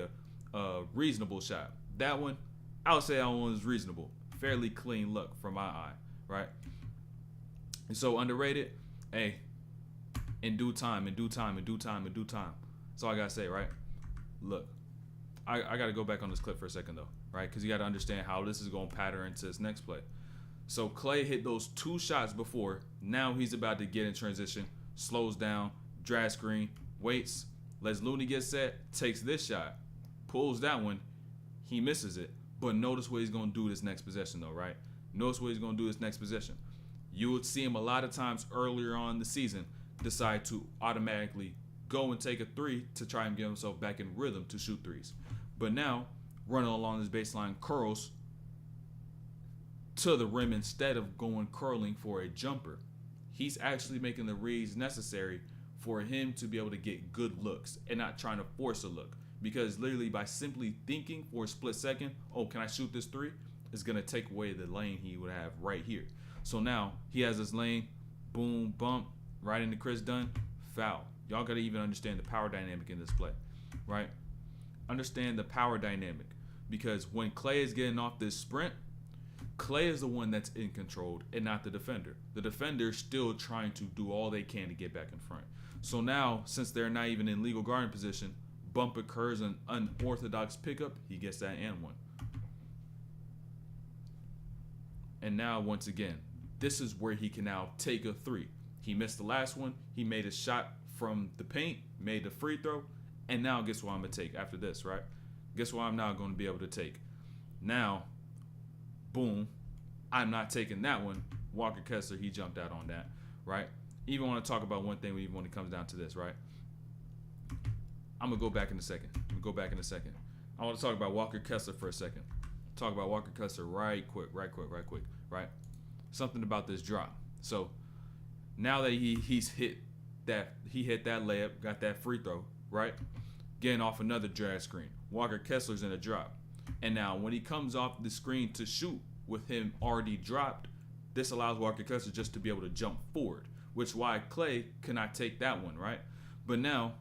a reasonable shot? That one, I would say that one was reasonable. Fairly clean look from my eye, right? And so underrated, hey, in due time. That's all I got to say, right? Look, I got to go back on this clip for a second, though, right? Because you got to understand how this is going to pattern into this next play. So Klay hit those 2 shots before. Now he's about to get in transition, slows down, drag screen, waits, lets Looney get set, takes this shot, pulls that one, he misses it. But notice what he's going to do this next possession, though, right? Notice what he's going to do this next possession. You would see him a lot of times earlier on in the season decide to automatically go and take a 3 to try and get himself back in rhythm to shoot 3s. But now, running along this baseline, curls to the rim instead of going curling for a jumper. He's actually making the reads necessary for him to be able to get good looks and not trying to force a look. Because literally by simply thinking for a split second, oh, can I shoot this 3? It's going to take away the lane he would have right here. So now he has this lane, boom, bump, right into Chris Dunn, foul. Y'all got to even understand the power dynamic in this play, right? Understand the power dynamic because when Klay is getting off this sprint, Klay is the one that's in control and not the defender. The defender is still trying to do all they can to get back in front. So now, since they're not even in legal guarding position, bump occurs, an unorthodox pickup, he gets that and one. And now, once again, this is where he can now take a 3. He missed the last one. He made a shot from the paint, made the free throw, and now guess what I'm going to take after this, right? Guess what I'm now going to be able to take? Now, boom, I'm not taking that one. Walker Kessler, he jumped out on that, right? Even want to talk about one thing when it comes down to this, right? I'm going to go back in a second. I want to talk about Walker Kessler for a second. Talk about Walker Kessler right quick, right? Something about this drop. So now that he hit that layup, got that free throw, right? Getting off another drag screen. Walker Kessler's in a drop. And now when he comes off the screen to shoot with him already dropped, this allows Walker Kessler just to be able to jump forward, which why Klay cannot take that one, right? But now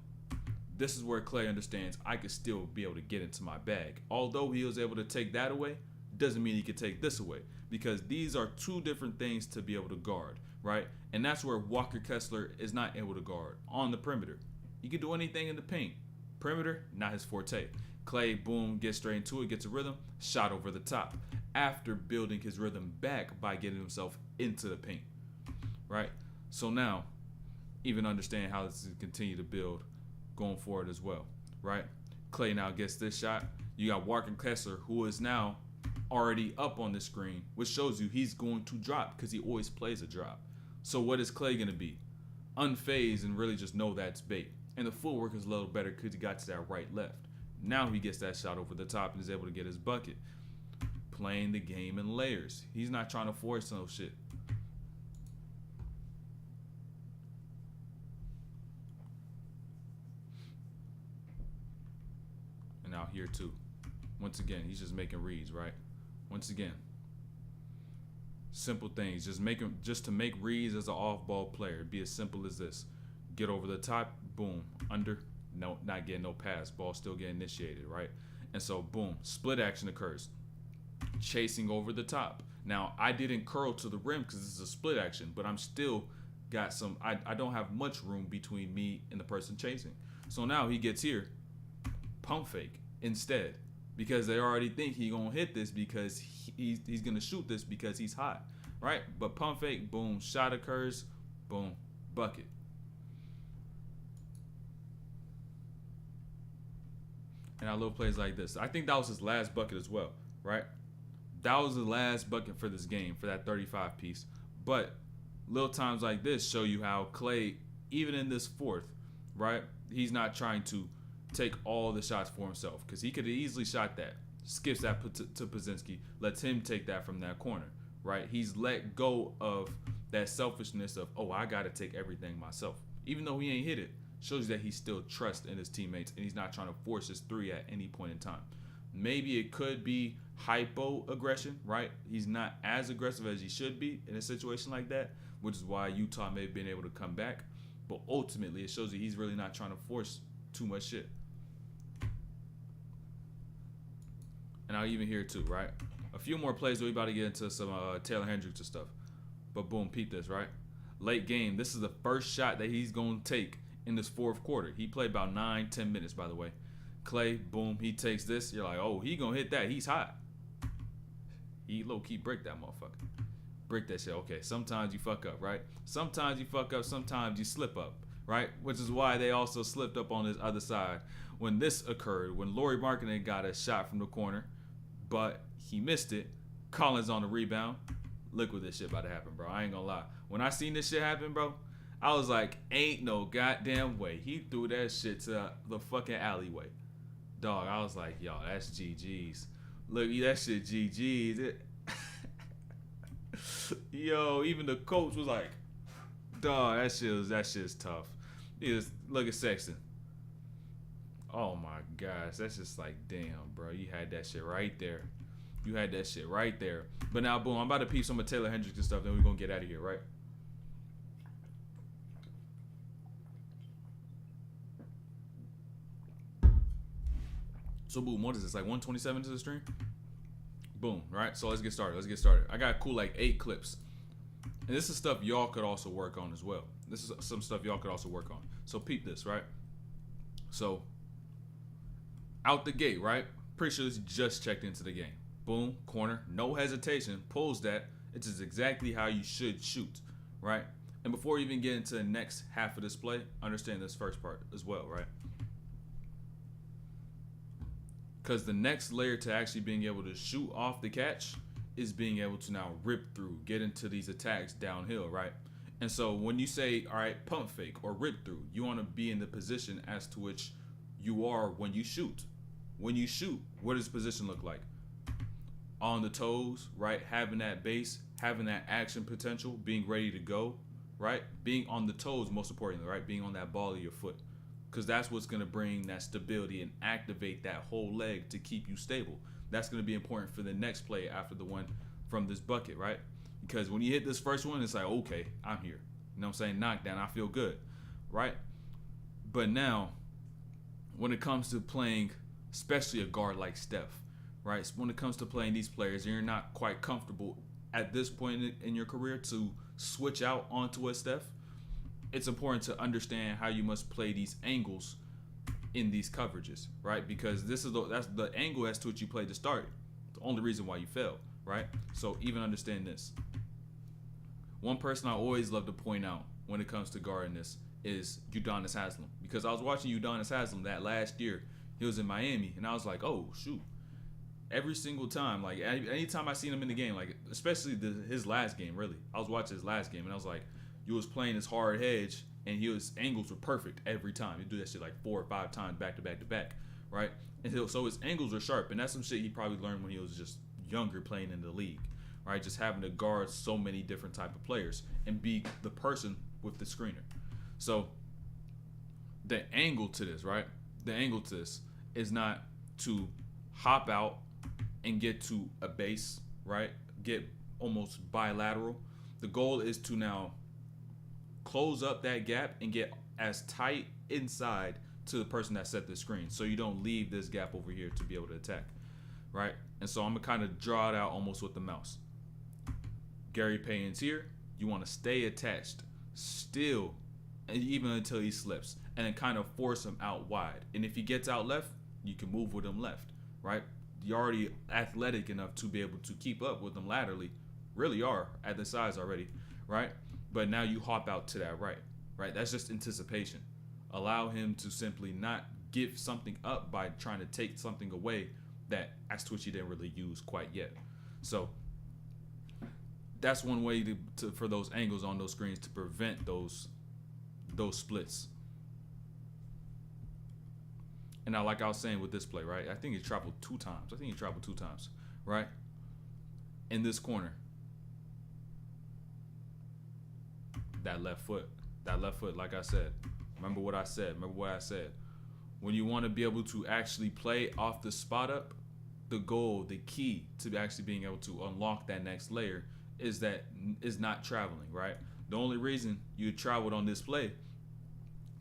this is where Klay understands I could still be able to get into my bag. Although he was able to take that away, doesn't mean he could take this away because these are 2 different things to be able to guard, right? And that's where Walker Kessler is not able to guard on the perimeter. He can do anything in the paint. Perimeter, not his forte. Klay, boom, gets straight into it, gets a rhythm, shot over the top after building his rhythm back by getting himself into the paint, right? So now, even understand how this is continue to build going forward as well, right? Klay now gets this shot. You got Walker Kessler, who is now already up on the screen, which shows you he's going to drop because he always plays a drop. So what is Klay going to be? Unfazed and really just know that's bait. And the footwork is a little better because he got to that right-left. Now he gets that shot over the top and is able to get his bucket. Playing the game in layers. He's not trying to force no shit. And now here too. Once again, he's just making reads, right? Once again. Simple things. Just to make reads as an off-ball player. It'd be as simple as this. Get over the top, boom, under, no, not getting no pass, ball still getting initiated, right? And so, boom, split action occurs. Chasing over the top. Now, I didn't curl to the rim because this is a split action, but I'm still got some, I don't have much room between me and the person chasing. So now he gets here, pump fake instead, because they already think he's going to hit this because he's going to shoot this because he's hot, right? But pump fake, boom, shot occurs, boom, bucket. And I love plays like this. I think that was his last bucket as well, right? That was the last bucket for this game, for that 35 piece. But little times like this show you how Klay, even in this fourth, right, he's not trying to take all the shots for himself because he could have easily shot that. skips that to Pozinski, lets him take that from that corner, right? He's let go of that selfishness of, oh, I got to take everything myself. Even though he ain't hit it, shows you that he still trusts in his teammates and he's not trying to force his three at any point in time. Maybe it could be hypo aggression, right? He's not as aggressive as he should be in a situation like that, which is why Utah may have been able to come back. But ultimately, it shows you he's really not trying to force too much shit. And I'll even hear it too, right? A few more plays, we about to get into some Taylor Hendricks and stuff. But boom, peep this, right? Late game, this is the first shot that he's going to take in this fourth quarter. He played about 9-10 minutes, by the way. Klay, boom, he takes this. You're like, oh, he going to hit that. He's hot. He low-key break that motherfucker. Break that shit. Okay, sometimes you fuck up, right? Sometimes you fuck up, sometimes you slip up, right? Which is why they also slipped up on his other side when this occurred, when Lauri Markkanen got a shot from the corner, but he missed it. Collins on the rebound. Look what this shit about to happen, bro. I ain't gonna lie. When I seen this shit happen, bro, I was like, ain't no goddamn way. He threw that shit to the fucking alleyway. Dog, I was like, yo, that's GG's. Look, that shit GG's. Yo, even the coach was like, dog, that shit's tough. Look at Sexton. Oh my gosh, that's just like, damn, bro. You had that shit right there. You had that shit right there. But now, boom, I'm about to peep some of Taylor Hendricks and stuff, then we're going to get out of here, right? So, boom, what is this, like 127 to the stream? Boom, right? So, let's get started. I got cool, like, 8 clips. And this is stuff y'all could also work on as well. This is some stuff y'all could also work on. So, peep this, right? So, out the gate, right? Pretty sure this just checked into the game. Boom, corner, no hesitation, pulls that. It's just exactly how you should shoot, right? And before you even get into the next half of this play, understand this first part as well, right? Because the next layer to actually being able to shoot off the catch is being able to now rip through, get into these attacks downhill, right? And so when you say, all right, pump fake or rip through, you want to be in the position as to which you are when you shoot. When you shoot, what does position look like? On the toes, right? Having that base, having that action potential, being ready to go, right? Being on the toes, most importantly, right? Being on that ball of your foot. Because that's what's going to bring that stability and activate that whole leg to keep you stable. That's going to be important for the next play after the one from this bucket, right? Because when you hit this first one, it's like, okay, I'm here. You know what I'm saying? Knockdown, I feel good, right? But now, when it comes to playing, especially a guard like Steph, right? When it comes to playing these players, you're not quite comfortable at this point in your career to switch out onto a Steph. It's important to understand how you must play these angles in these coverages, right? Because that's the angle as to which you played to start. The only reason why you failed, right? So even understand this. One person I always love to point out when it comes to guarding this is Udonis Haslem, because I was watching Udonis Haslem that last year. He was in Miami, and I was like, oh shoot. Every single time, like anytime I seen him in the game, like especially his last game, really. I was watching his last game, and I was like, you was playing his hard hedge, and his angles were perfect every time. He do that shit like 4 or 5 times back to back to back, right? And so his angles are sharp, and that's some shit he probably learned when he was just younger playing in the league, right? Just having to guard so many different type of players and be the person with the screener. So the angle to this, right? The angle to this is not to hop out and get to a base, right? Get almost bilateral. The goal is to now close up that gap and get as tight inside to the person that set the screen, so you don't leave this gap over here to be able to attack, right? And so I'm gonna kind of draw it out almost with the mouse. Gary Payton's here. You want to stay attached still, and even until he slips, and then kind of force him out wide. And if he gets out left, you can move with him left, right? You're already athletic enough to be able to keep up with him laterally. Really are at the size already, right? But now you hop out to that right? That's just anticipation. Allow him to simply not give something up by trying to take something away that as to which he didn't really use quite yet. So that's one way to for those angles on those screens to prevent those splits. And now, like I was saying with this play, right? I think he traveled two times, right? In this corner. That left foot, like I said. Remember what I said. When you want to be able to actually play off the spot up, the goal, the key to actually being able to unlock that next layer is not traveling, right? The only reason you traveled on this play,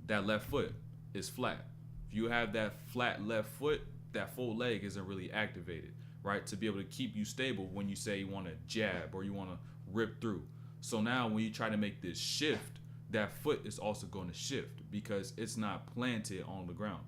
that left foot is flat. If you have that flat left foot, that full leg isn't really activated, right? To be able to keep you stable when you say you want to jab or you want to rip through. So now when you try to make this shift, that foot is also going to shift because it's not planted on the ground.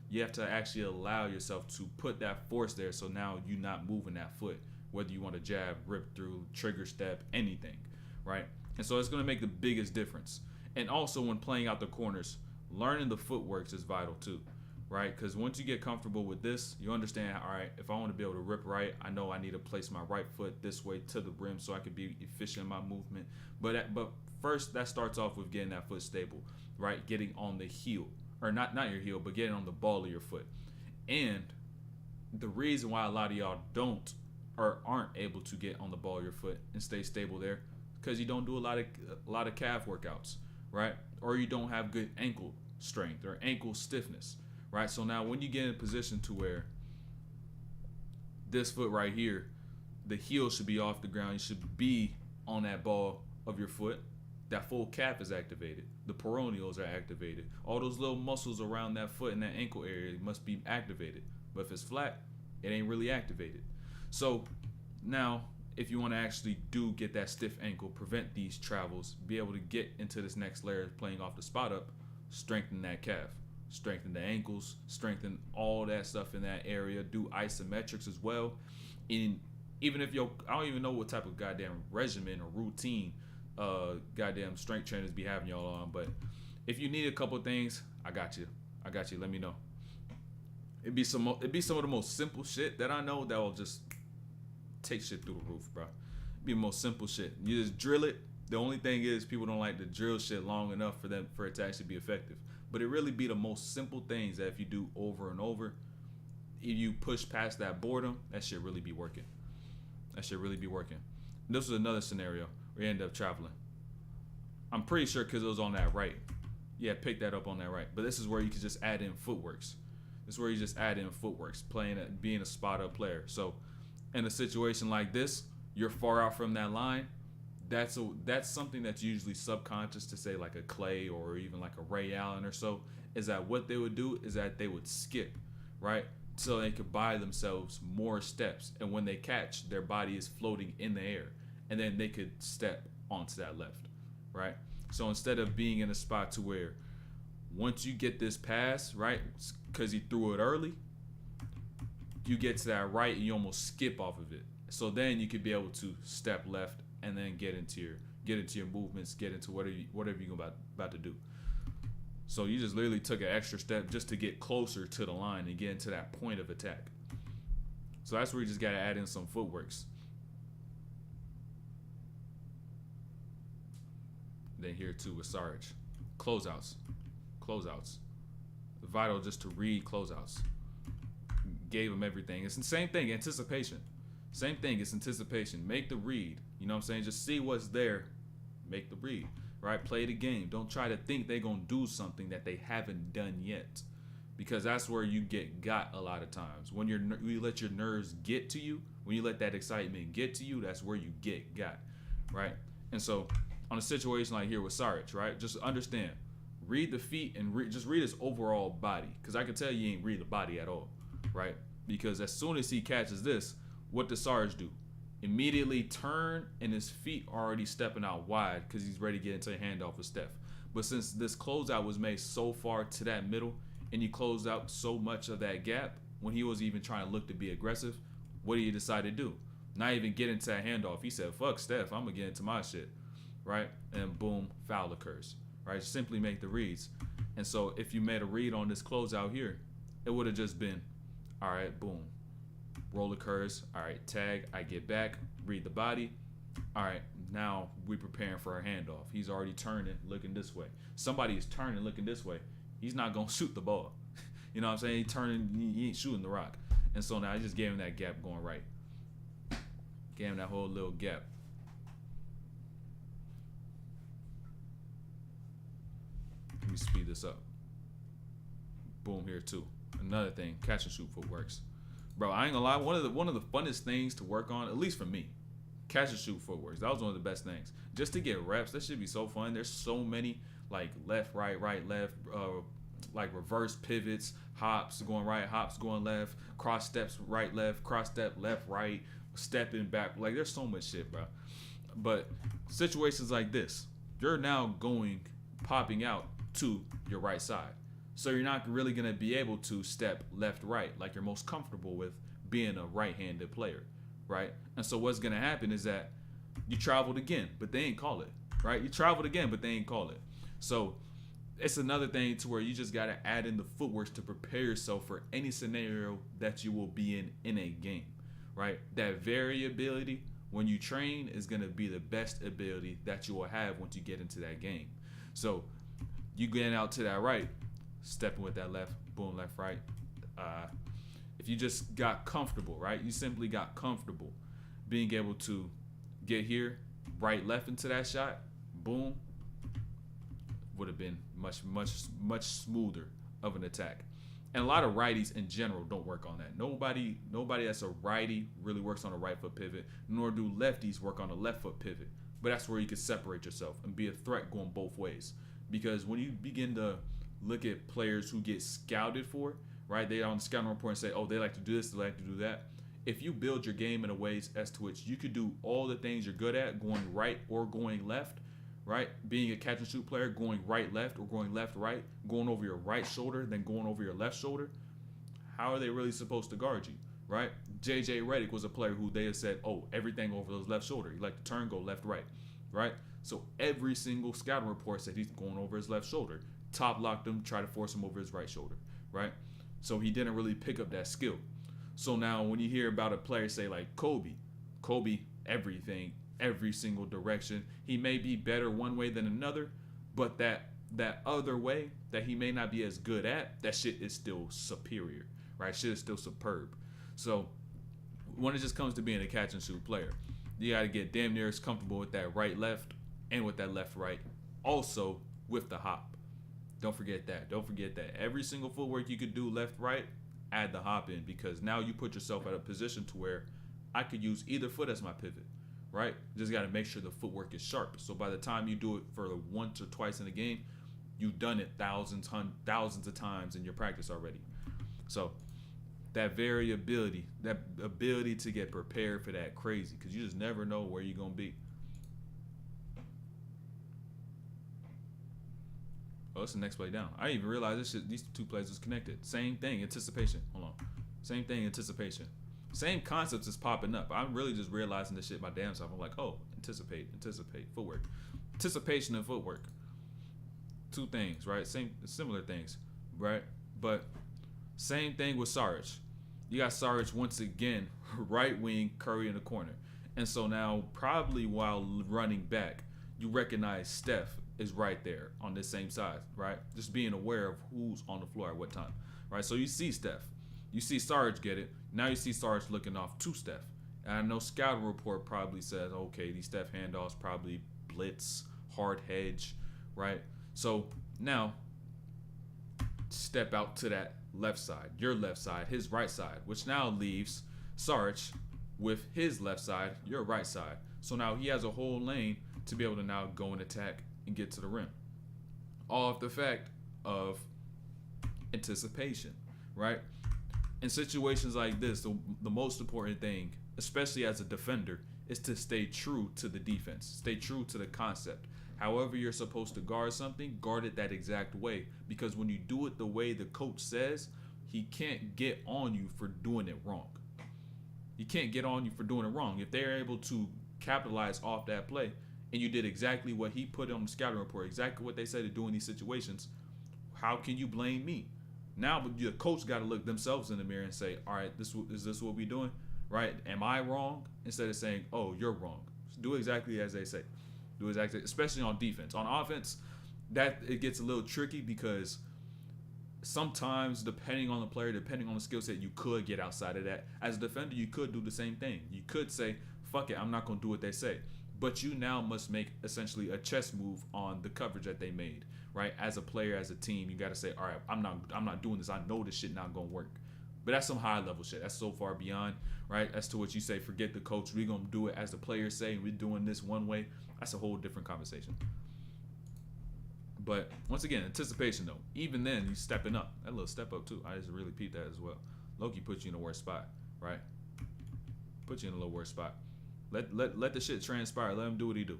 You have to actually allow yourself to put that force there, so now you're not moving that foot, whether you want to jab, rip through, trigger step, anything, right? And so it's going to make the biggest difference. And also when playing out the corners, learning the footworks is vital too, right? Because once you get comfortable with this, you understand, all right, if I want to be able to rip right, I know I need to place my right foot this way to the rim so I can be efficient in my movement. But first, that starts off with getting that foot stable, right? Getting on the heel. Or not your heel, but getting on the ball of your foot. And the reason why a lot of y'all don't or aren't able to get on the ball of your foot and stay stable there, because you don't do a lot of calf workouts, right? Or you don't have good ankle strength or ankle stiffness, right? So now when you get in a position to where this foot right here, the heel should be off the ground, you should be on that ball of your foot. That full calf is activated. The peroneals are activated. All those little muscles around that foot and that ankle area must be activated. But if it's flat, it ain't really activated. So now, if you want to actually get that stiff ankle, prevent these travels, be able to get into this next layer playing off the spot up, strengthen that calf, strengthen the ankles, strengthen all that stuff in that area. Do isometrics as well. And even if I don't even know what type of goddamn regimen or routine goddamn strength trainers be having y'all on, but if you need a couple things, I got you. Let me know. It'd be some of the most simple shit that I know that will just take shit through the roof, bro. It'd be the most simple shit. You just drill it. The only thing is people don't like to drill shit long enough for it to actually be effective. But it really be the most simple things that if you do over and over, if you push past that boredom, that shit really be working. This was another scenario. We ended up traveling. I'm pretty sure because it was on that right. Yeah, pick that up on that right. But this is where you can just add in footworks. Being a spot-up player. So in a situation like this, you're far out from that line. That's something that's usually subconscious to say like a Klay or even like a Ray Allen or so, is that what they would do is that they would skip, right? So they could buy themselves more steps. And when they catch, their body is floating in the air. And then they could step onto that left, right? So instead of being in a spot to where once you get this pass, right, because he threw it early, you get to that right and you almost skip off of it. So then you could be able to step left and then get into your movements, get into whatever you're about to do. So you just literally took an extra step just to get closer to the line and get into that point of attack. So that's where you just got to add in some footworks. Then here too with Sarge, closeouts, vital just to read closeouts. Gave him everything. It's the same thing, anticipation. Make the read. You know what I'm saying? Just see what's there. Make the read. Right? Play the game. Don't try to think they're gonna do something that they haven't done yet, because that's where you get got a lot of times. When you let your nerves get to you, when you let that excitement get to you, that's where you get got. Right? And so on a situation like here with Sarge, right? Just understand, read the feet and just read his overall body, because I can tell you ain't read the body at all, right? Because as soon as he catches this, what does Sarge do? Immediately turn, and his feet are already stepping out wide because he's ready to get into a handoff with Steph. But since this closeout was made so far to that middle, and you closed out so much of that gap, when he was even trying to look to be aggressive, what did he decide to do? Not even get into that handoff. He said, fuck Steph, I'm going to get into my shit. Right? And boom, foul occurs. Right? Simply make the reads. And so if you made a read on this closeout here, it would have just been, all right, boom. Roll occurs. All right, tag. I get back. Read the body. All right, now we're preparing for a handoff. He's already turning, looking this way. Somebody is turning, looking this way. He's not going to shoot the ball. You know what I'm saying? He ain't shooting the rock. And so now I just gave him that gap going right. Gave him that whole little gap. Let me speed this up. Boom, here too. Another thing, catch and shoot footworks. Bro, I ain't gonna lie, one of the funnest things to work on, at least for me, catch and shoot footworks. That was one of the best things. Just to get reps, that should be so fun. There's so many, like left, right, left, like reverse pivots, hops going right, hops going left, cross steps right, left, cross step left, right, stepping back. Like there's so much shit, bro. But situations like this, you're now popping out to your right side. So you're not really going to be able to step left, right, like you're most comfortable with being a right-handed player, right? And so what's going to happen is that you traveled again, but they ain't call it, right? You traveled again, but they ain't call it. So it's another thing to where you just got to add in the footwork to prepare yourself for any scenario that you will be in a game, right? That variability when you train is going to be the best ability that you will have once you get into that game. So you getting out to that right, stepping with that left, boom, left, right. If you just got comfortable, right? You simply got comfortable being able to get here, right, left into that shot, boom, would have been much smoother of an attack. And a lot of righties in general don't work on that. Nobody that's a righty really works on a right foot pivot, nor do lefties work on a left foot pivot. But that's where you can separate yourself and be a threat going both ways. Because when you begin to look at players who get scouted for, right? They on the scouting report and say, oh, they like to do this, they like to do that. If you build your game in a way as to which you could do all the things you're good at, going right or going left, right? Being a catch and shoot player, going right, left, or going left, right, going over your right shoulder, then going over your left shoulder, how are they really supposed to guard you, right? JJ Redick was a player who they had said, oh, everything over his left shoulder. He liked to turn, go left, right? So every single scouting report said he's going over his left shoulder. Top locked him, try to force him over his right shoulder, right? So he didn't really pick up that skill. So now when you hear about a player say like Kobe, everything, every single direction, he may be better one way than another, but that other way that he may not be as good at, that shit is still superior, right? Shit is still superb. So when it just comes to being a catch and shoot player, you got to get damn near as comfortable with that right left and with that left right, also with the hop. Don't forget that. Every single footwork you could do left right, add the hop in, because now you put yourself at a position to where I could use either foot as my pivot, right? Just got to make sure the footwork is sharp. So by the time you do it for the once or twice in a game, you've done it thousands of times in your practice already. So that variability, that ability to get prepared for that crazy, because you just never know where you're going to be. Oh, it's the next play down. I didn't even realize these two plays was connected. Same thing, anticipation. Hold on. Same thing, anticipation. Same concepts is popping up. I'm really just realizing this shit my damn self. I'm like, oh, anticipate, footwork. Anticipation and footwork. Two things, right? Similar things, right? But same thing with Sarge. You got Sarge once again, right wing, Curry in the corner. And so now, probably while running back, you recognize Steph is right there on this same side, right? Just being aware of who's on the floor at what time, right? So you see Steph. You see Sarge get it. Now you see Sarge looking off to Steph. And I know scouting report probably says, okay, these Steph handoffs probably blitz, hard hedge, right? So now step out to that left side, your left side, his right side, which now leaves Sarge with his left side, your right side. So now he has a whole lane to be able to now go and attack and get to the rim. All of the fact of anticipation, right? In situations like this, the most important thing, especially as a defender, is to stay true to the defense, stay true to the concept. However you're supposed to guard something, guard it that exact way, because when you do it the way the coach says, he can't get on you for doing it wrong. He can't get on you for doing it wrong. If they're able to capitalize off that play, and you did exactly what he put on the scouting report, exactly what they said to do in these situations, how can you blame me? Now the coach got to look themselves in the mirror and say, all right, is this what we're doing, right? Am I wrong? Instead of saying, oh, you're wrong. Do exactly as they say. Do exactly, especially on defense. On offense, that it gets a little tricky because sometimes, depending on the player, depending on the skill set, you could get outside of that. As a defender, you could do the same thing. You could say, fuck it, I'm not going to do what they say. But you now must make essentially a chess move on the coverage that they made, right? As a player, as a team, you got to say, all right, I'm not doing this. I know this shit not going to work. But that's some high level shit. That's so far beyond, right? As to what you say, forget the coach. We're going to do it as the players say. We're doing this one way. That's a whole different conversation. But once again, anticipation though. Even then, you stepping up. That little step up too. I just really peeped that as well. Loki puts you in a worse spot, right? Put you in a little worse spot. Let the shit transpire. Let him do what he do.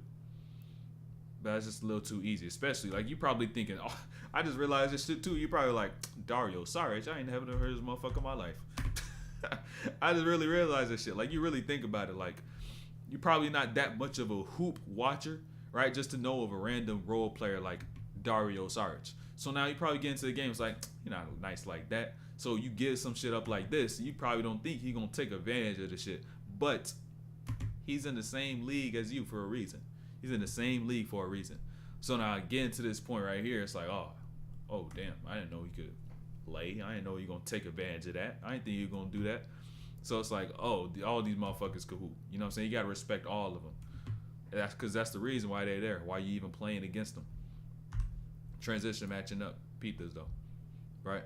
But that's just a little too easy. Especially like you probably thinking, oh, I just realized this shit too. You probably like, Dario, sorry, I ain't never heard this motherfucker in my life. I just really realized this shit. Like you really think about it. Like you're probably not that much of a hoop watcher, right? Just to know of a random role player like Dario Saric. So now you probably get into the game. It's like, you're not nice like that. So you give some shit up like this. You probably don't think he's going to take advantage of the shit. But he's in the same league as you for a reason. He's in the same league for a reason. So now getting to this point right here, it's like, oh damn, I didn't know he could play. I didn't know he going to take advantage of that. I didn't think he was going to do that. So it's like, all these motherfuckers could hoop. You know what I'm saying? You got to respect all of them. That's because that's the reason why they're there. Why you even playing against them. Transition matching up. Peep this though, right?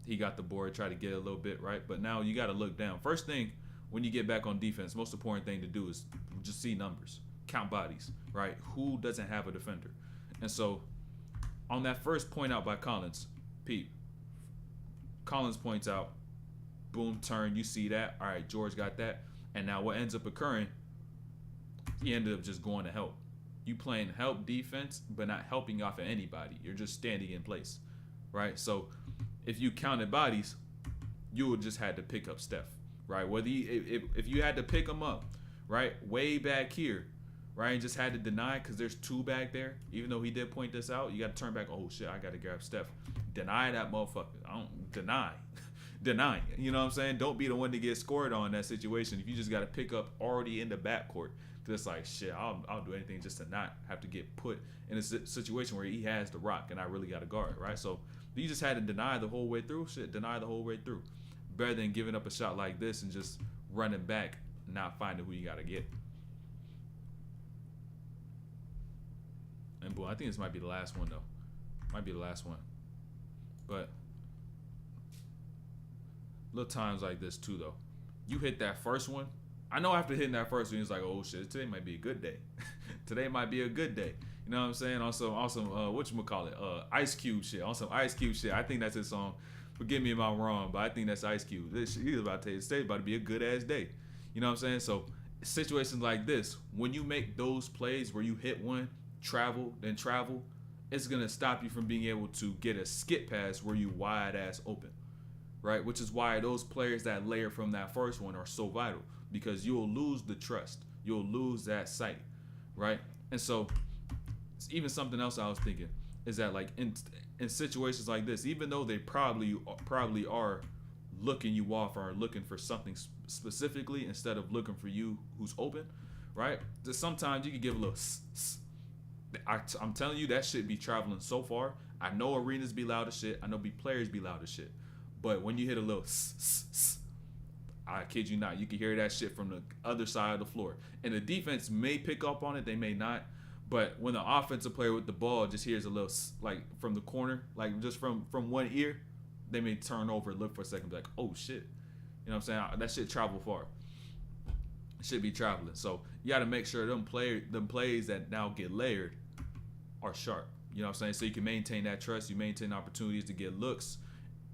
He got the board, try to get a little bit, right? But now you got to look down. First thing, when you get back on defense, most important thing to do is just see numbers, count bodies, right? Who doesn't have a defender? And so on that first point out by Collins, peep. Collins points out, boom, turn, you see that. All right, George got that. And now what ends up occurring, he ended up just going to help. You playing help defense, but not helping off of anybody. You're just standing in place, right? So if you counted bodies, you would just had to pick up Steph, right? Whether if you had to pick him up, right, way back here, right, and just had to deny because there's two back there. Even though he did point this out, you got to turn back. Oh shit, I got to grab Steph. Deny that motherfucker. I don't deny. Deny. You know what I'm saying? Don't be the one to get scored on in that situation. If you just got to pick up already in the backcourt. It's like, shit, I'll do anything just to not have to get put in a situation where he has the rock and I really got to guard, right? So you just had to deny the whole way through. Shit, deny the whole way through. Better than giving up a shot like this and just running back, not finding who you got to get. And boom, I think this might be the last one, though. Might be the last one. But little times like this, too, though. You hit that first one. I know after hitting that first one, it's like, oh shit, today might be a good day. Today might be a good day. You know what I'm saying? On some whatchamacallit, Ice Cube shit. On some Ice Cube shit. I think that's his song. Forgive me if I'm wrong, but I think that's Ice Cube. He's about to tell you, today's about to be a good ass day. You know what I'm saying? So situations like this, when you make those plays where you hit one, travel, it's gonna stop you from being able to get a skip pass where you wide ass open. Right? Which is why those players that layer from that first one are so vital. Because you'll lose the trust. You'll lose that sight, right? And so, even something else I was thinking is that, like, in situations like this, even though they probably are looking you off or looking for something specifically instead of looking for you who's open, right? Just sometimes you can give a little I'm telling you, that shit be traveling so far. I know arenas be loud as shit. I know players be loud as shit. But when you hit a little I kid you not, you can hear that shit from the other side of the floor. And the defense may pick up on it, they may not. But when the offensive player with the ball just hears a little, like, from the corner, like, just from one ear, they may turn over and look for a second and be like, oh, shit. You know what I'm saying? That shit travel far. It should be traveling. So you got to make sure them plays that now get layered are sharp. You know what I'm saying? So you can maintain that trust. You maintain opportunities to get looks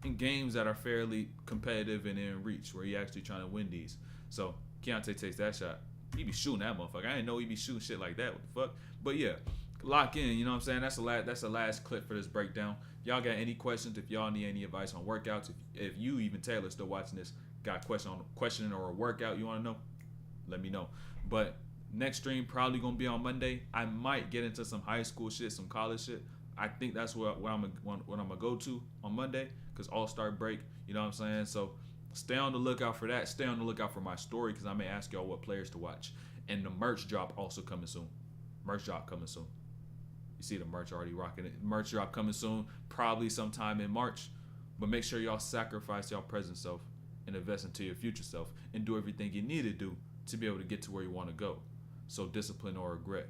in games that are fairly competitive and in reach, where you're actually trying to win these. So Keontae takes that shot. He be shooting that motherfucker. I didn't know he be shooting shit like that. What the fuck? But yeah, lock in. You know what I'm saying? That's the last clip for this breakdown. Y'all got any questions? If y'all need any advice on workouts, if you even Taylor still watching this, got a question or a workout you want to know, let me know. But next stream probably gonna be on Monday. I might get into some high school shit, some college shit. I think that's what I'm gonna go to on Monday, because All-Star break, you know what I'm saying? So stay on the lookout for that. Stay on the lookout for my story, because I may ask y'all what players to watch. And the merch drop also coming soon. Merch drop coming soon. You see the merch already rocking it. Merch drop coming soon, probably sometime in March. But make sure y'all sacrifice y'all present self and invest into your future self and do everything you need to do to be able to get to where you want to go. So discipline or regret.